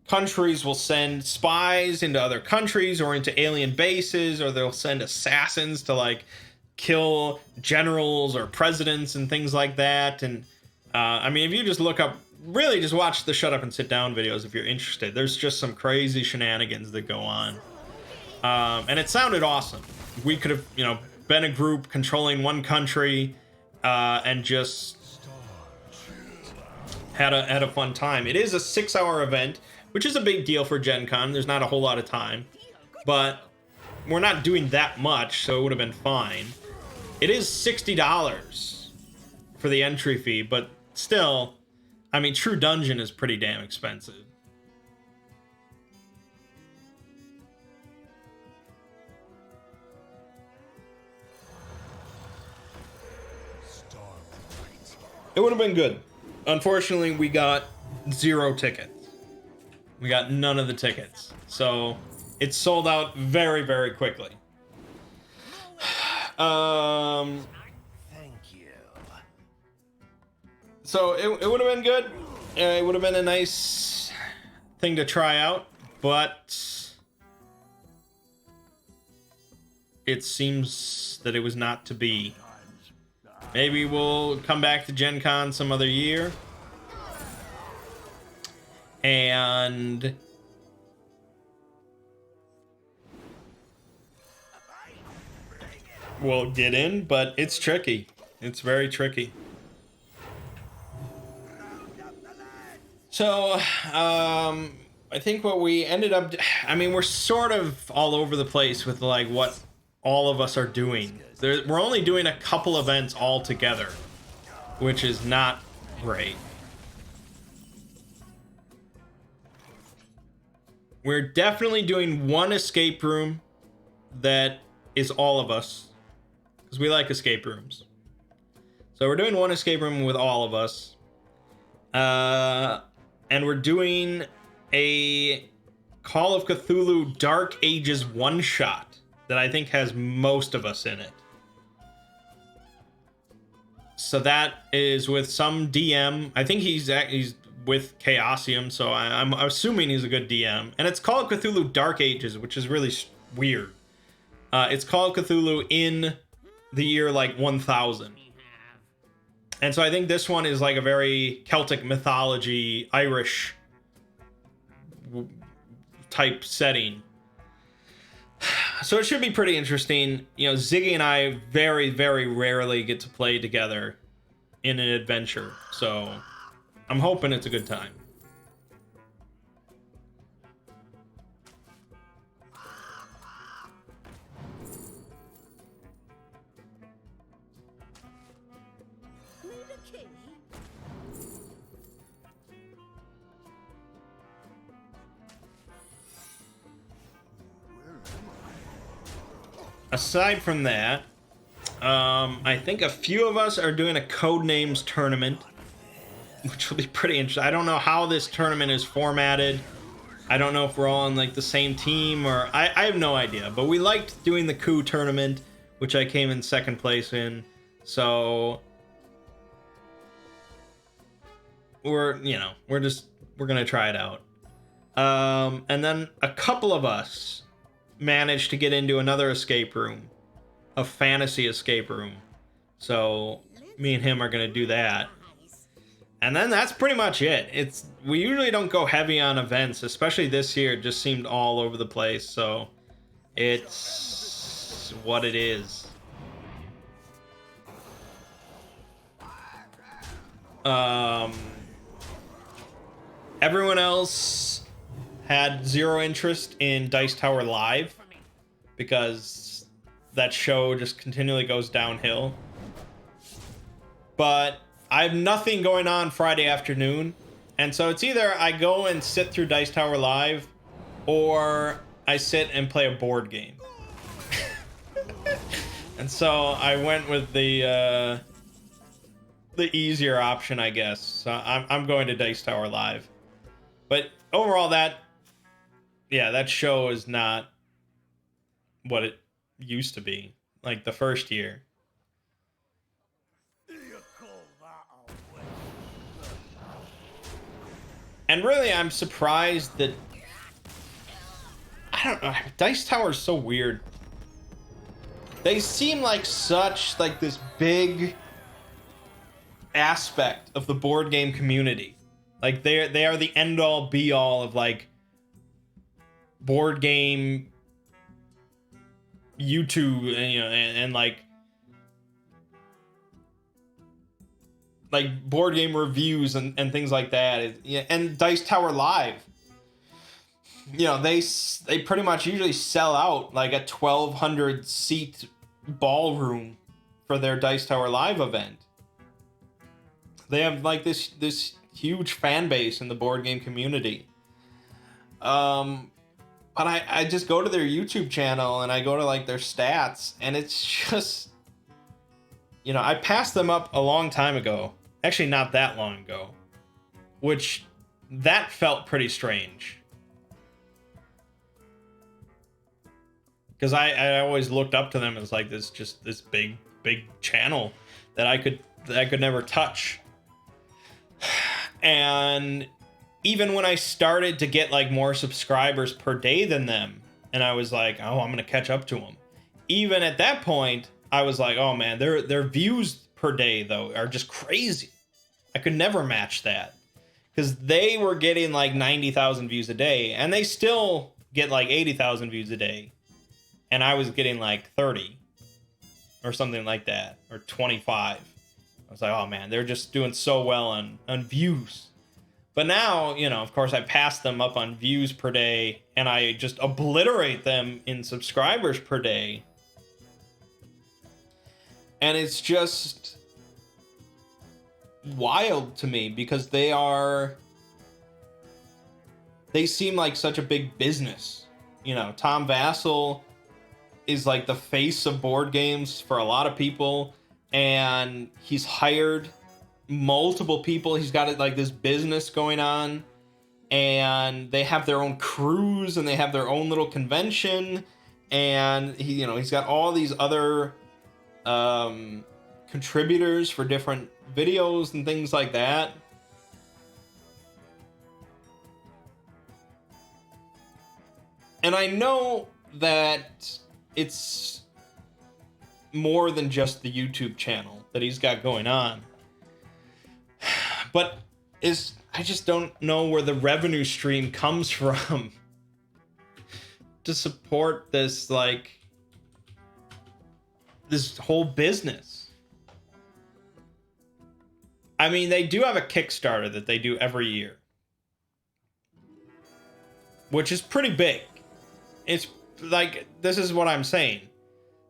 Speaker 1: countries will send spies into other countries or into alien bases, or they'll send assassins to like kill generals or presidents and things like that. And I mean, if you just look up, really just watch the Shut Up and Sit Down videos if you're interested. There's just some crazy shenanigans that go on. And it sounded awesome. We could have, you know, been a group controlling one country and just had a fun time. It is a 6-hour event, which is a big deal for Gen Con. There's not a whole lot of time, but we're not doing that much, so it would have been fine. It is $60 for the entry fee, but still, I mean, True Dungeon is pretty damn expensive. It would have been good. Unfortunately, we got 0 tickets. We got none of the tickets. So it sold out very, very quickly.
Speaker 3: Thank you.
Speaker 1: So it would have been good. It would have been a nice thing to try out, but it seems that it was not to be. Maybe we'll come back to Gen Con some other year. And will get in, but it's tricky. It's very tricky. So, I think what we ended up, I mean, we're sort of all over the place with like what all of us are doing. We're only doing a couple events all together, which is not great. We're definitely doing one escape room that is all of us, because we like escape rooms. So we're doing one escape room with all of us. And we're doing a Call of Cthulhu Dark Ages one-shot that I think has most of us in it. So that is with some DM. I think he's with Chaosium, so I'm assuming he's a good DM. And it's Call of Cthulhu Dark Ages, which is really weird. It's Call of Cthulhu in the year like 1000. And so I think this one is like a very Celtic mythology, Irish type setting. So it should be pretty interesting. You know, Ziggy and I very, very rarely get to play together in an adventure. So I'm hoping it's a good time. Aside from that, I think a few of us are doing a Codenames tournament, which will be pretty interesting. I don't know how this tournament is formatted. I don't know if we're all on like the same team, or I have no idea. But we liked doing the coup tournament, which I came in second place in. So we're gonna try it out. And then a couple of us managed to get into another escape room, a fantasy escape room. So me and him are gonna do that. And then that's pretty much it. We usually don't go heavy on events, especially this year. It just seemed all over the place. So it's what it is. Everyone else had zero interest in Dice Tower Live because that show just continually goes downhill. But I have nothing going on Friday afternoon, and so it's either I go and sit through Dice Tower Live, or I sit and play a board game. And so I went with the easier option, I guess. So I'm going to Dice Tower Live. But overall, that show is not what it used to be, like the first year. And really, I'm surprised that, I don't know, Dice Tower is so weird. They seem like such like this big aspect of the board game community. Like they are the end all be all of like board game YouTube, and like board game reviews and things like that. And Dice Tower Live, they pretty much usually sell out like a 1,200 seat ballroom for their Dice Tower Live event. They have like this huge fan base in the board game community. But I just go to their YouTube channel and I go to like their stats, and it's just, I passed them up a long time ago. Actually, not that long ago, which that felt pretty strange. Because I always looked up to them as like this big channel that I could never touch. And even when I started to get like more subscribers per day than them, and I was like, oh, I'm gonna catch up to them. Even at that point, I was like, oh man, their views per day though are just crazy. I could never match that, because they were getting like 90,000 views a day, and they still get like 80,000 views a day, and I was getting like 30. or something like that, or 25. I was like, oh man, they're just doing so well on views. But now, you know, of course, I pass them up on views per day, and I just obliterate them in subscribers per day. And it's just wild to me because they seem like such a big business. You know, Tom Vassell is like the face of board games for a lot of people, and he's hired multiple people. He's got like this business going on, and they have their own crews and they have their own little convention, and he's got all these other contributors for different videos and things like that. And I know that it's more than just the YouTube channel that he's got going on. But I just don't know where the revenue stream comes from to support this, like, this whole business. I mean, they do have a Kickstarter that they do every year, which is pretty big. It's like, this is what I'm saying.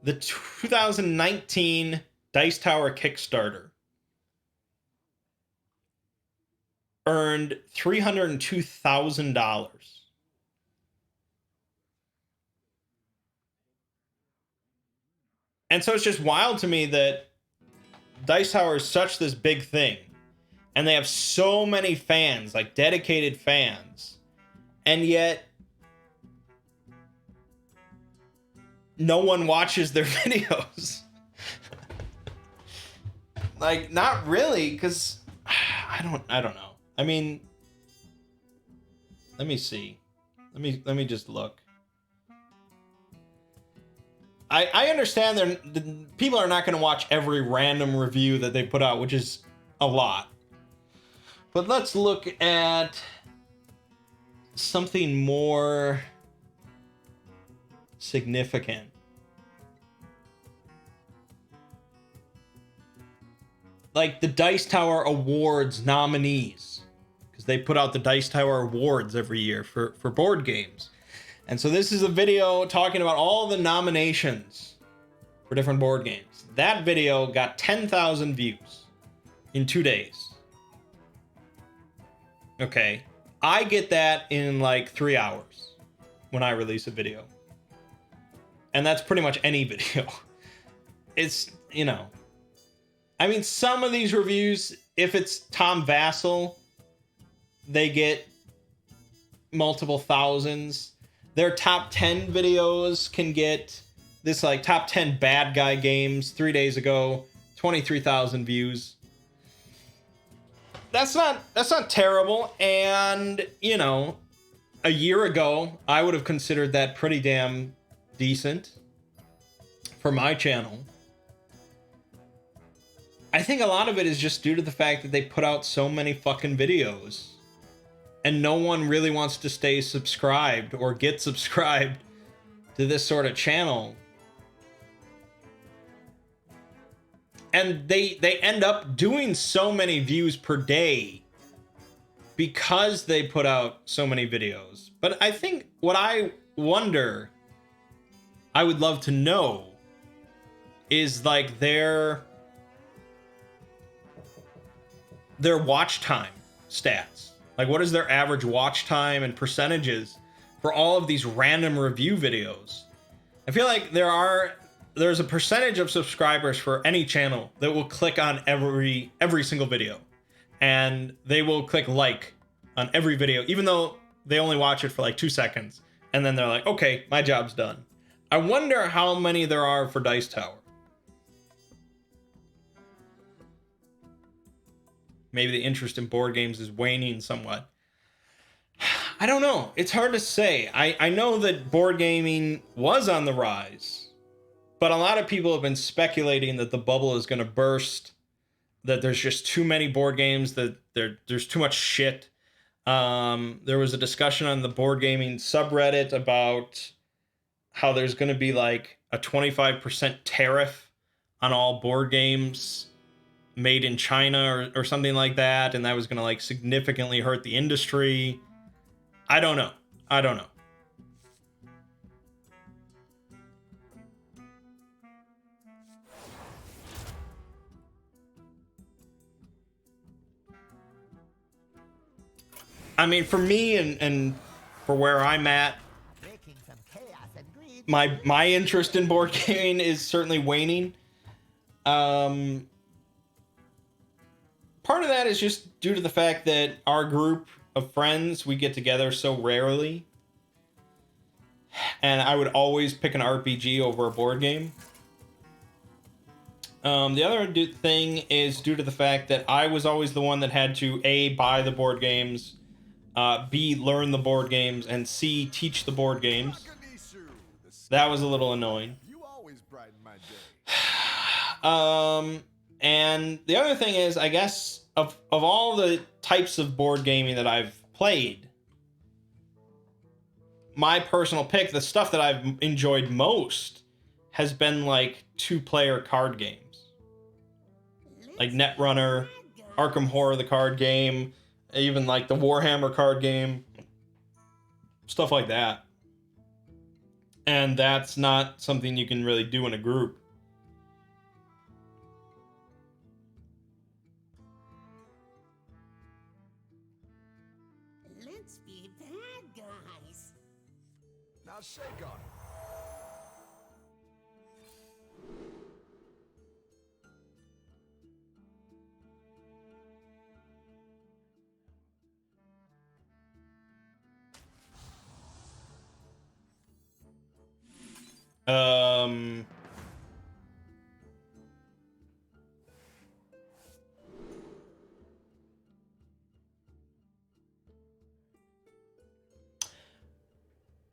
Speaker 1: The 2019 Dice Tower Kickstarter earned $302,000. And so it's just wild to me that Dice Tower is such this big thing, and they have so many fans, like dedicated fans, and yet no one watches their videos. Like, not really, because I don't know. I mean, let me see. Let me just look. I understand the people are not going to watch every random review that they put out, which is a lot. But let's look at something more significant. Like the Dice Tower Awards nominees, because they put out the Dice Tower Awards every year for board games. And so this is a video talking about all the nominations for different board games. That video got 10,000 views in 2 days. Okay. I get that in like 3 hours when I release a video. And that's pretty much any video. It's, you know, I mean, some of these reviews, if it's Tom Vassell, they get multiple thousands. Their top 10 videos can get this, like, top 10 bad guy games 3 days ago, 23,000 views. That's not terrible. And, you know, a year ago, I would have considered that pretty damn decent for my channel. I think a lot of it is just due to the fact that they put out so many fucking videos, and no one really wants to stay subscribed or get subscribed to this sort of channel. And they end up doing so many views per day because they put out so many videos. But I think what I wonder, I would love to know, is like their watch time stats. Like, what is their average watch time and percentages for all of these random review videos? I feel like there's a percentage of subscribers for any channel that will click on every single video, and they will click like on every video, even though they only watch it for like 2 seconds, and then they're like, okay, my job's done. I wonder how many there are for Dice Tower. Maybe the interest in board games is waning somewhat. I don't know. It's hard to say. I know that board gaming was on the rise, but a lot of people have been speculating that the bubble is going to burst, that there's just too many board games, that there's too much shit. There was a discussion on the board gaming subreddit about how there's going to be like a 25% tariff on all board games made in China or something like that, and that was going to like significantly hurt the industry. I don't know. I don't know. I mean, for me and for where I'm at,
Speaker 2: Breaking some chaos and greed.
Speaker 1: my interest in board gaming is certainly waning. Part of that is just due to the fact that our group of friends, we get together so rarely, and I would always pick an RPG over a board game. The other thing is due to the fact that I was always the one that had to A, buy the board games, B, learn the board games, and C, teach the board games. That was a little annoying.
Speaker 5: You always brighten my day.
Speaker 1: And the other thing is, I guess, of all the types of board gaming that I've played, my personal pick, the stuff that I've enjoyed most, has been like 2-player card games. Like Netrunner, Arkham Horror, the card game, even like the Warhammer card game, stuff like that. And that's not something you can really do in a group.
Speaker 2: Let's be bad guys.
Speaker 5: Now shake on it.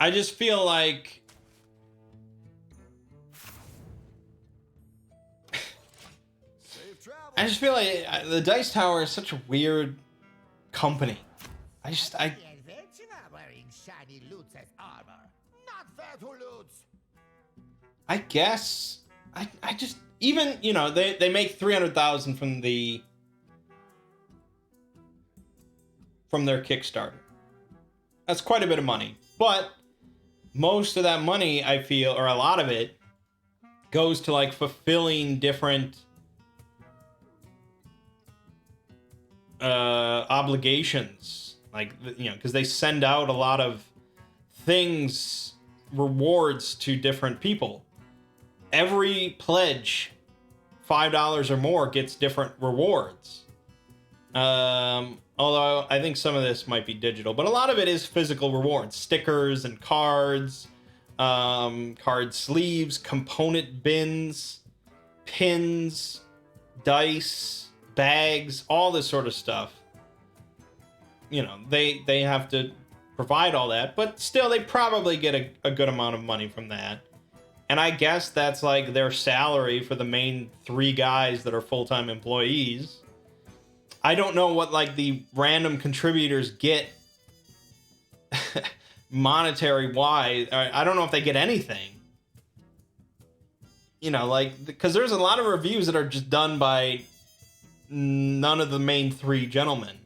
Speaker 1: I just feel like
Speaker 5: Safe travel.
Speaker 1: I just feel like the Dice Tower is such a weird company. I
Speaker 2: The adventurer wearing shiny loots as armor. Not fair to loots.
Speaker 1: I guess I just, even, you know, they make 300,000 from their Kickstarter. That's quite a bit of money. But most of that money, I feel, or a lot of it, goes to like fulfilling different obligations, like, you know, because they send out a lot of things, rewards to different people. Every pledge, $5 or more, gets different rewards. Although I think some of this might be digital, but a lot of it is physical rewards, stickers and cards, card sleeves, component bins, pins, dice, bags, all this sort of stuff. You know, they have to provide all that, but still they probably get a good amount of money from that. And I guess that's like their salary for the main 3 guys that are full-time employees. I don't know what like the random contributors get monetary wise. I don't know if they get anything. You know, like, because there's a lot of reviews that are just done by none of the main 3 gentlemen.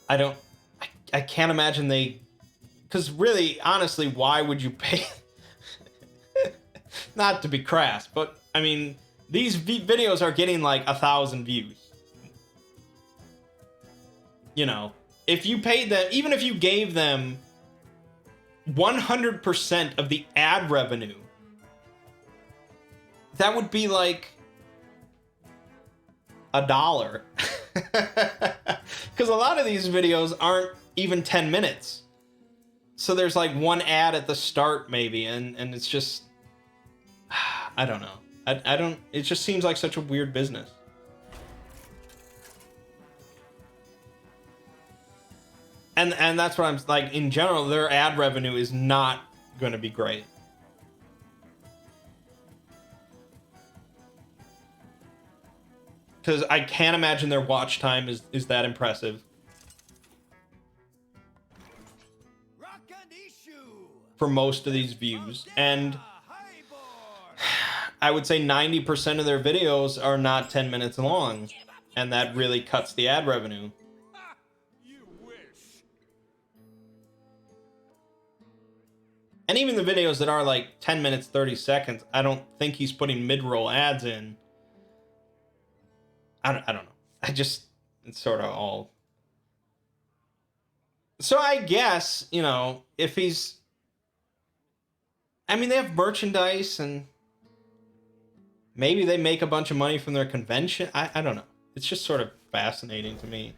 Speaker 1: I can't imagine they, because really, honestly, why would you pay? Not to be crass, but I mean, these videos are getting like 1,000 views. You know, if you paid them, even if you gave them 100% of the ad revenue, that would be like $1. Because a lot of these videos aren't even 10 minutes. So there's like one ad at the start maybe, and it's just, I don't know. I don't, it just seems like such a weird business. And that's what I'm like, in general, their ad revenue is not going to be great. Because I can't imagine their watch time is that impressive. For most of these views. And I would say 90% of their videos are not 10 minutes long, and that really cuts the ad revenue.
Speaker 5: You wish.
Speaker 1: And even the videos that are like 10 minutes, 30 seconds, I don't think he's putting mid-roll ads in. I don't know. It's sort of all. So I guess, you know, if he's, I mean, they have merchandise and maybe they make a bunch of money from their convention. I don't know. It's just sort of fascinating to me.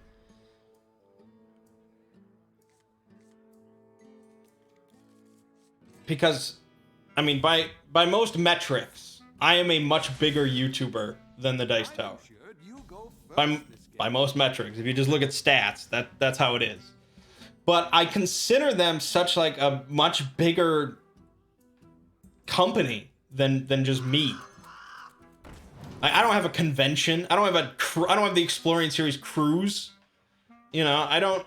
Speaker 1: Because, I mean, by most metrics, I am a much bigger YouTuber than the Dice Tower.
Speaker 5: Should you go first
Speaker 1: By,
Speaker 5: this
Speaker 1: by
Speaker 5: game?
Speaker 1: most metrics, if you just look at stats, that's how it is. But I consider them such like a much bigger company than just me. I don't have a convention. I don't have the Exploring Series cruise. You know, I don't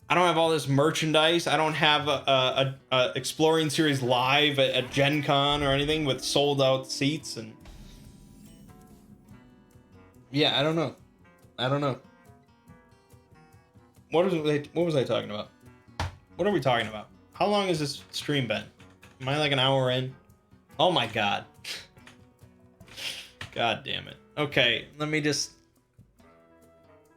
Speaker 1: have all this merchandise. I don't have a Exploring Series live at Gen Con or anything with sold out seats. And yeah, I don't know. What was I talking about? What are we talking about? How long has this stream been? Am I like an hour in? Oh my god. God damn it. Okay, let me just...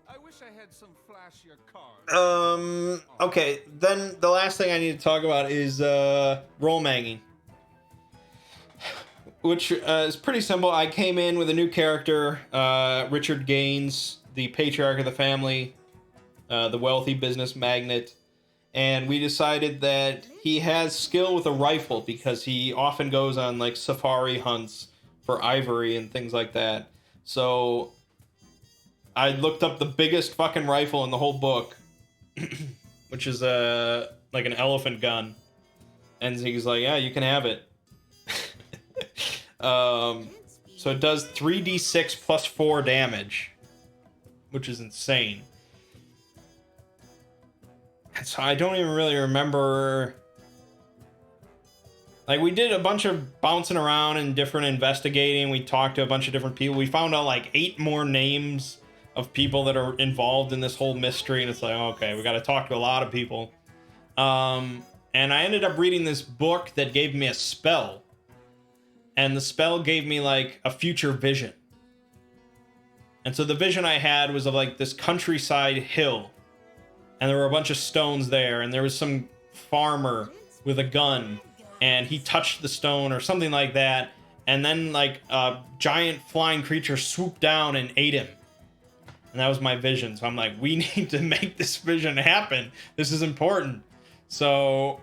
Speaker 5: I wish I had some flashier cards.
Speaker 1: Okay, then the last thing I need to talk about is role magging. Which is pretty simple. I came in with a new character, Richard Gaines, the patriarch of the family, the wealthy business magnate. And we decided that he has skill with a rifle because he often goes on like safari hunts for ivory and things like that. So I looked up the biggest fucking rifle in the whole book, which is like an elephant gun. And he's like, yeah, you can have it. So it does 3d6 plus 4 damage, which is insane. And so I don't even really remember. Like, we did a bunch of bouncing around and different investigating. We talked to a bunch of different people. We found out like 8 more names of people that are involved in this whole mystery. And it's like, okay, we got to talk to a lot of people. And I ended up reading this book that gave me a spell. And the spell gave me like a future vision. And so the vision I had was of like this countryside hill. And there were a bunch of stones there, and there was some farmer with a gun, and he touched the stone or something like that, and then like a giant flying creature swooped down and ate him. And that was my vision. So I'm like, we need to make this vision happen. This is important. So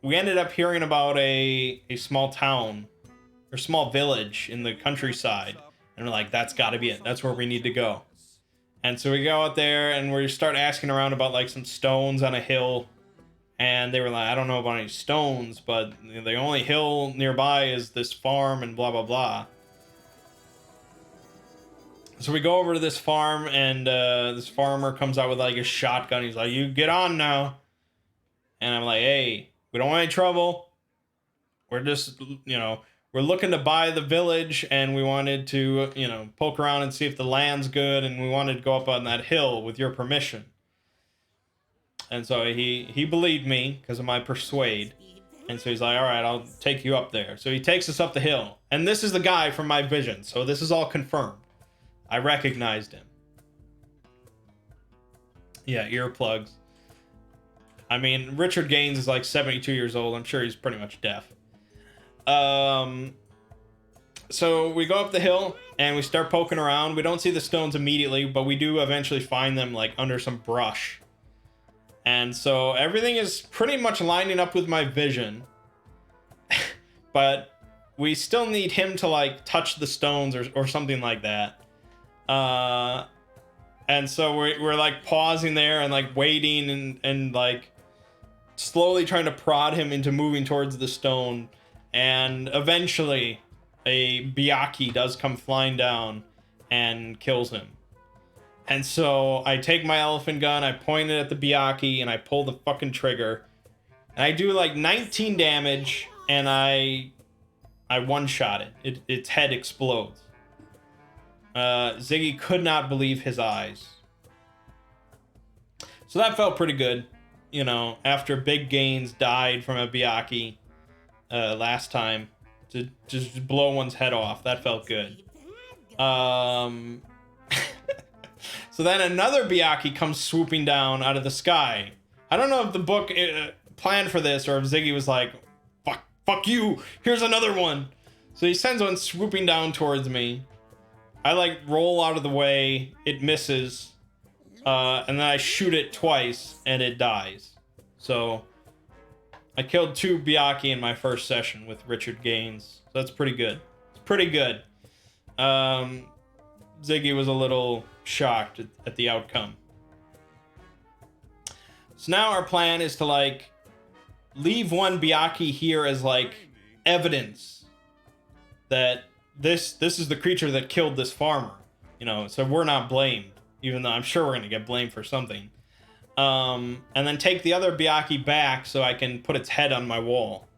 Speaker 1: we ended up hearing about a small town or small village in the countryside, and we're like, that's got to be it. That's where we need to go. And so we go out there and we start asking around about like some stones on a hill. And they were like, I don't know about any stones, but the only hill nearby is this farm and blah, blah, blah. So we go over to this farm and this farmer comes out with like a shotgun. He's like, you get on now. And I'm like, hey, we don't want any trouble. We're just, you know, we're looking to buy the village, and we wanted to, you know, poke around and see if the land's good, and we wanted to go up on that hill with your permission. And so he believed me because of my persuade. And so he's like, all right, I'll take you up there. So he takes us up the hill. And this is the guy from my vision. So this is all confirmed. I recognized him. Yeah, earplugs. I mean, Richard Gaines is like 72 years old. I'm sure he's pretty much deaf. So we go up the hill and we start poking around. We don't see the stones immediately, but we do eventually find them like under some brush. And so everything is pretty much lining up with my vision. But we still need him to like touch the stones or something like that. And so we're like pausing there and like waiting and like slowly trying to prod him into moving towards the stone. And eventually a Byakhee does come flying down and kills him. And so I take my elephant gun, I point it at the Byakhee, and I pull the fucking trigger. And I do like 19 damage, and I one-shot it. Its head explodes. Ziggy could not believe his eyes. So that felt pretty good. You know, after Big Gains died from a Byakuya last time, to just blow one's head off. That felt good. So then another Byakuya comes swooping down out of the sky. I don't know if the book planned for this or if Ziggy was like, fuck you, here's another one. So he sends one swooping down towards me. I like roll out of the way, it misses, and then I shoot it twice and it dies. So I killed 2 Byakuya in my first session with Richard Gaines. So that's pretty good. It's pretty good. Ziggy was a little shocked at the outcome. So now our plan is to like leave one Byakuya here as like evidence that this is the creature that killed this farmer. You know, so we're not blamed, even though I'm sure we're gonna get blamed for something. And then take the other Byakuya back so I can put its head on my wall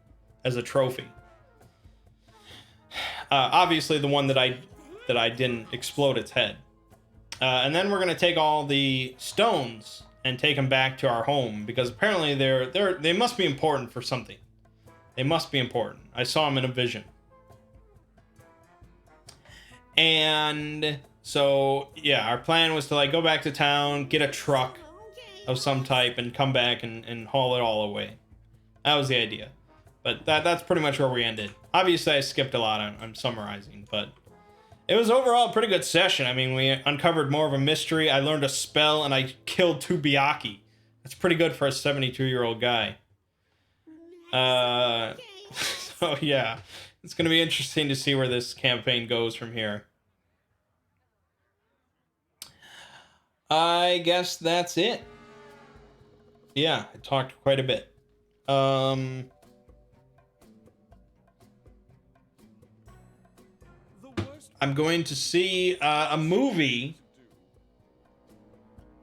Speaker 1: as a trophy. Obviously the one that I didn't explode its head. And then we're gonna take all the stones and take them back to our home because apparently they must be important for something. They must be important. I saw them in a vision. And so yeah, our plan was to like go back to town, get a truck of some type, and come back and haul it all away. That was the idea. But that's pretty much where we ended. Obviously, I skipped a lot. I'm summarizing, but it was overall a pretty good session. I mean, we uncovered more of a mystery. I learned a spell, and I killed 2 Byakuya. That's pretty good for a 72-year-old guy. So yeah, it's gonna be interesting to see where this campaign goes from here. I guess that's it. Yeah, I talked quite a bit. I'm going to see a movie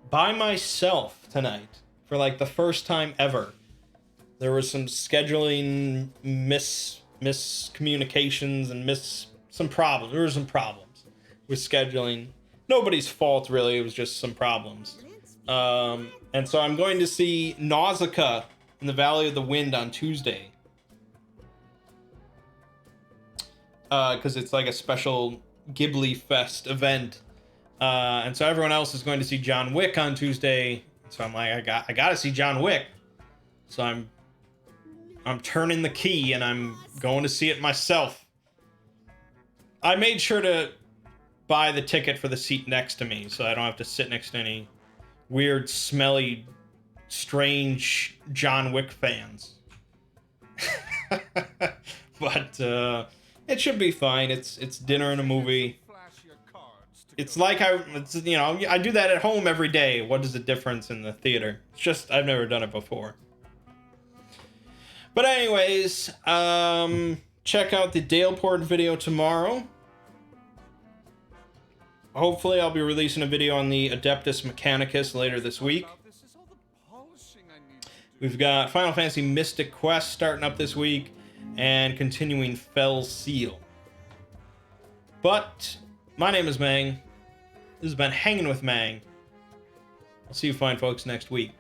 Speaker 1: by myself tonight for like the first time ever. There was some scheduling miscommunications and some problems. There were some problems with scheduling. Nobody's fault really. It was just some problems. And so I'm going to see Nausicaa in the Valley of the Wind on Tuesday. Because it's like a special Ghibli Fest event. And so everyone else is going to see John Wick on Tuesday. So I'm like, I gotta see John Wick. So I'm turning the key and I'm going to see it myself. I made sure to buy the ticket for the seat next to me so I don't have to sit next to any weird, smelly, strange John Wick fans. But it should be fine. It's dinner and a movie. It's like I do that at home every day. What is the difference in the theater? It's just I've never done it before. But anyways, check out the Daleport video tomorrow. Hopefully I'll be releasing a video on the Adeptus Mechanicus later this week. We've got Final Fantasy Mystic Quest starting up this week and continuing Fell Seal. But my name is Mangg. This has been Hanging with Mangg. I'll see you fine folks next week.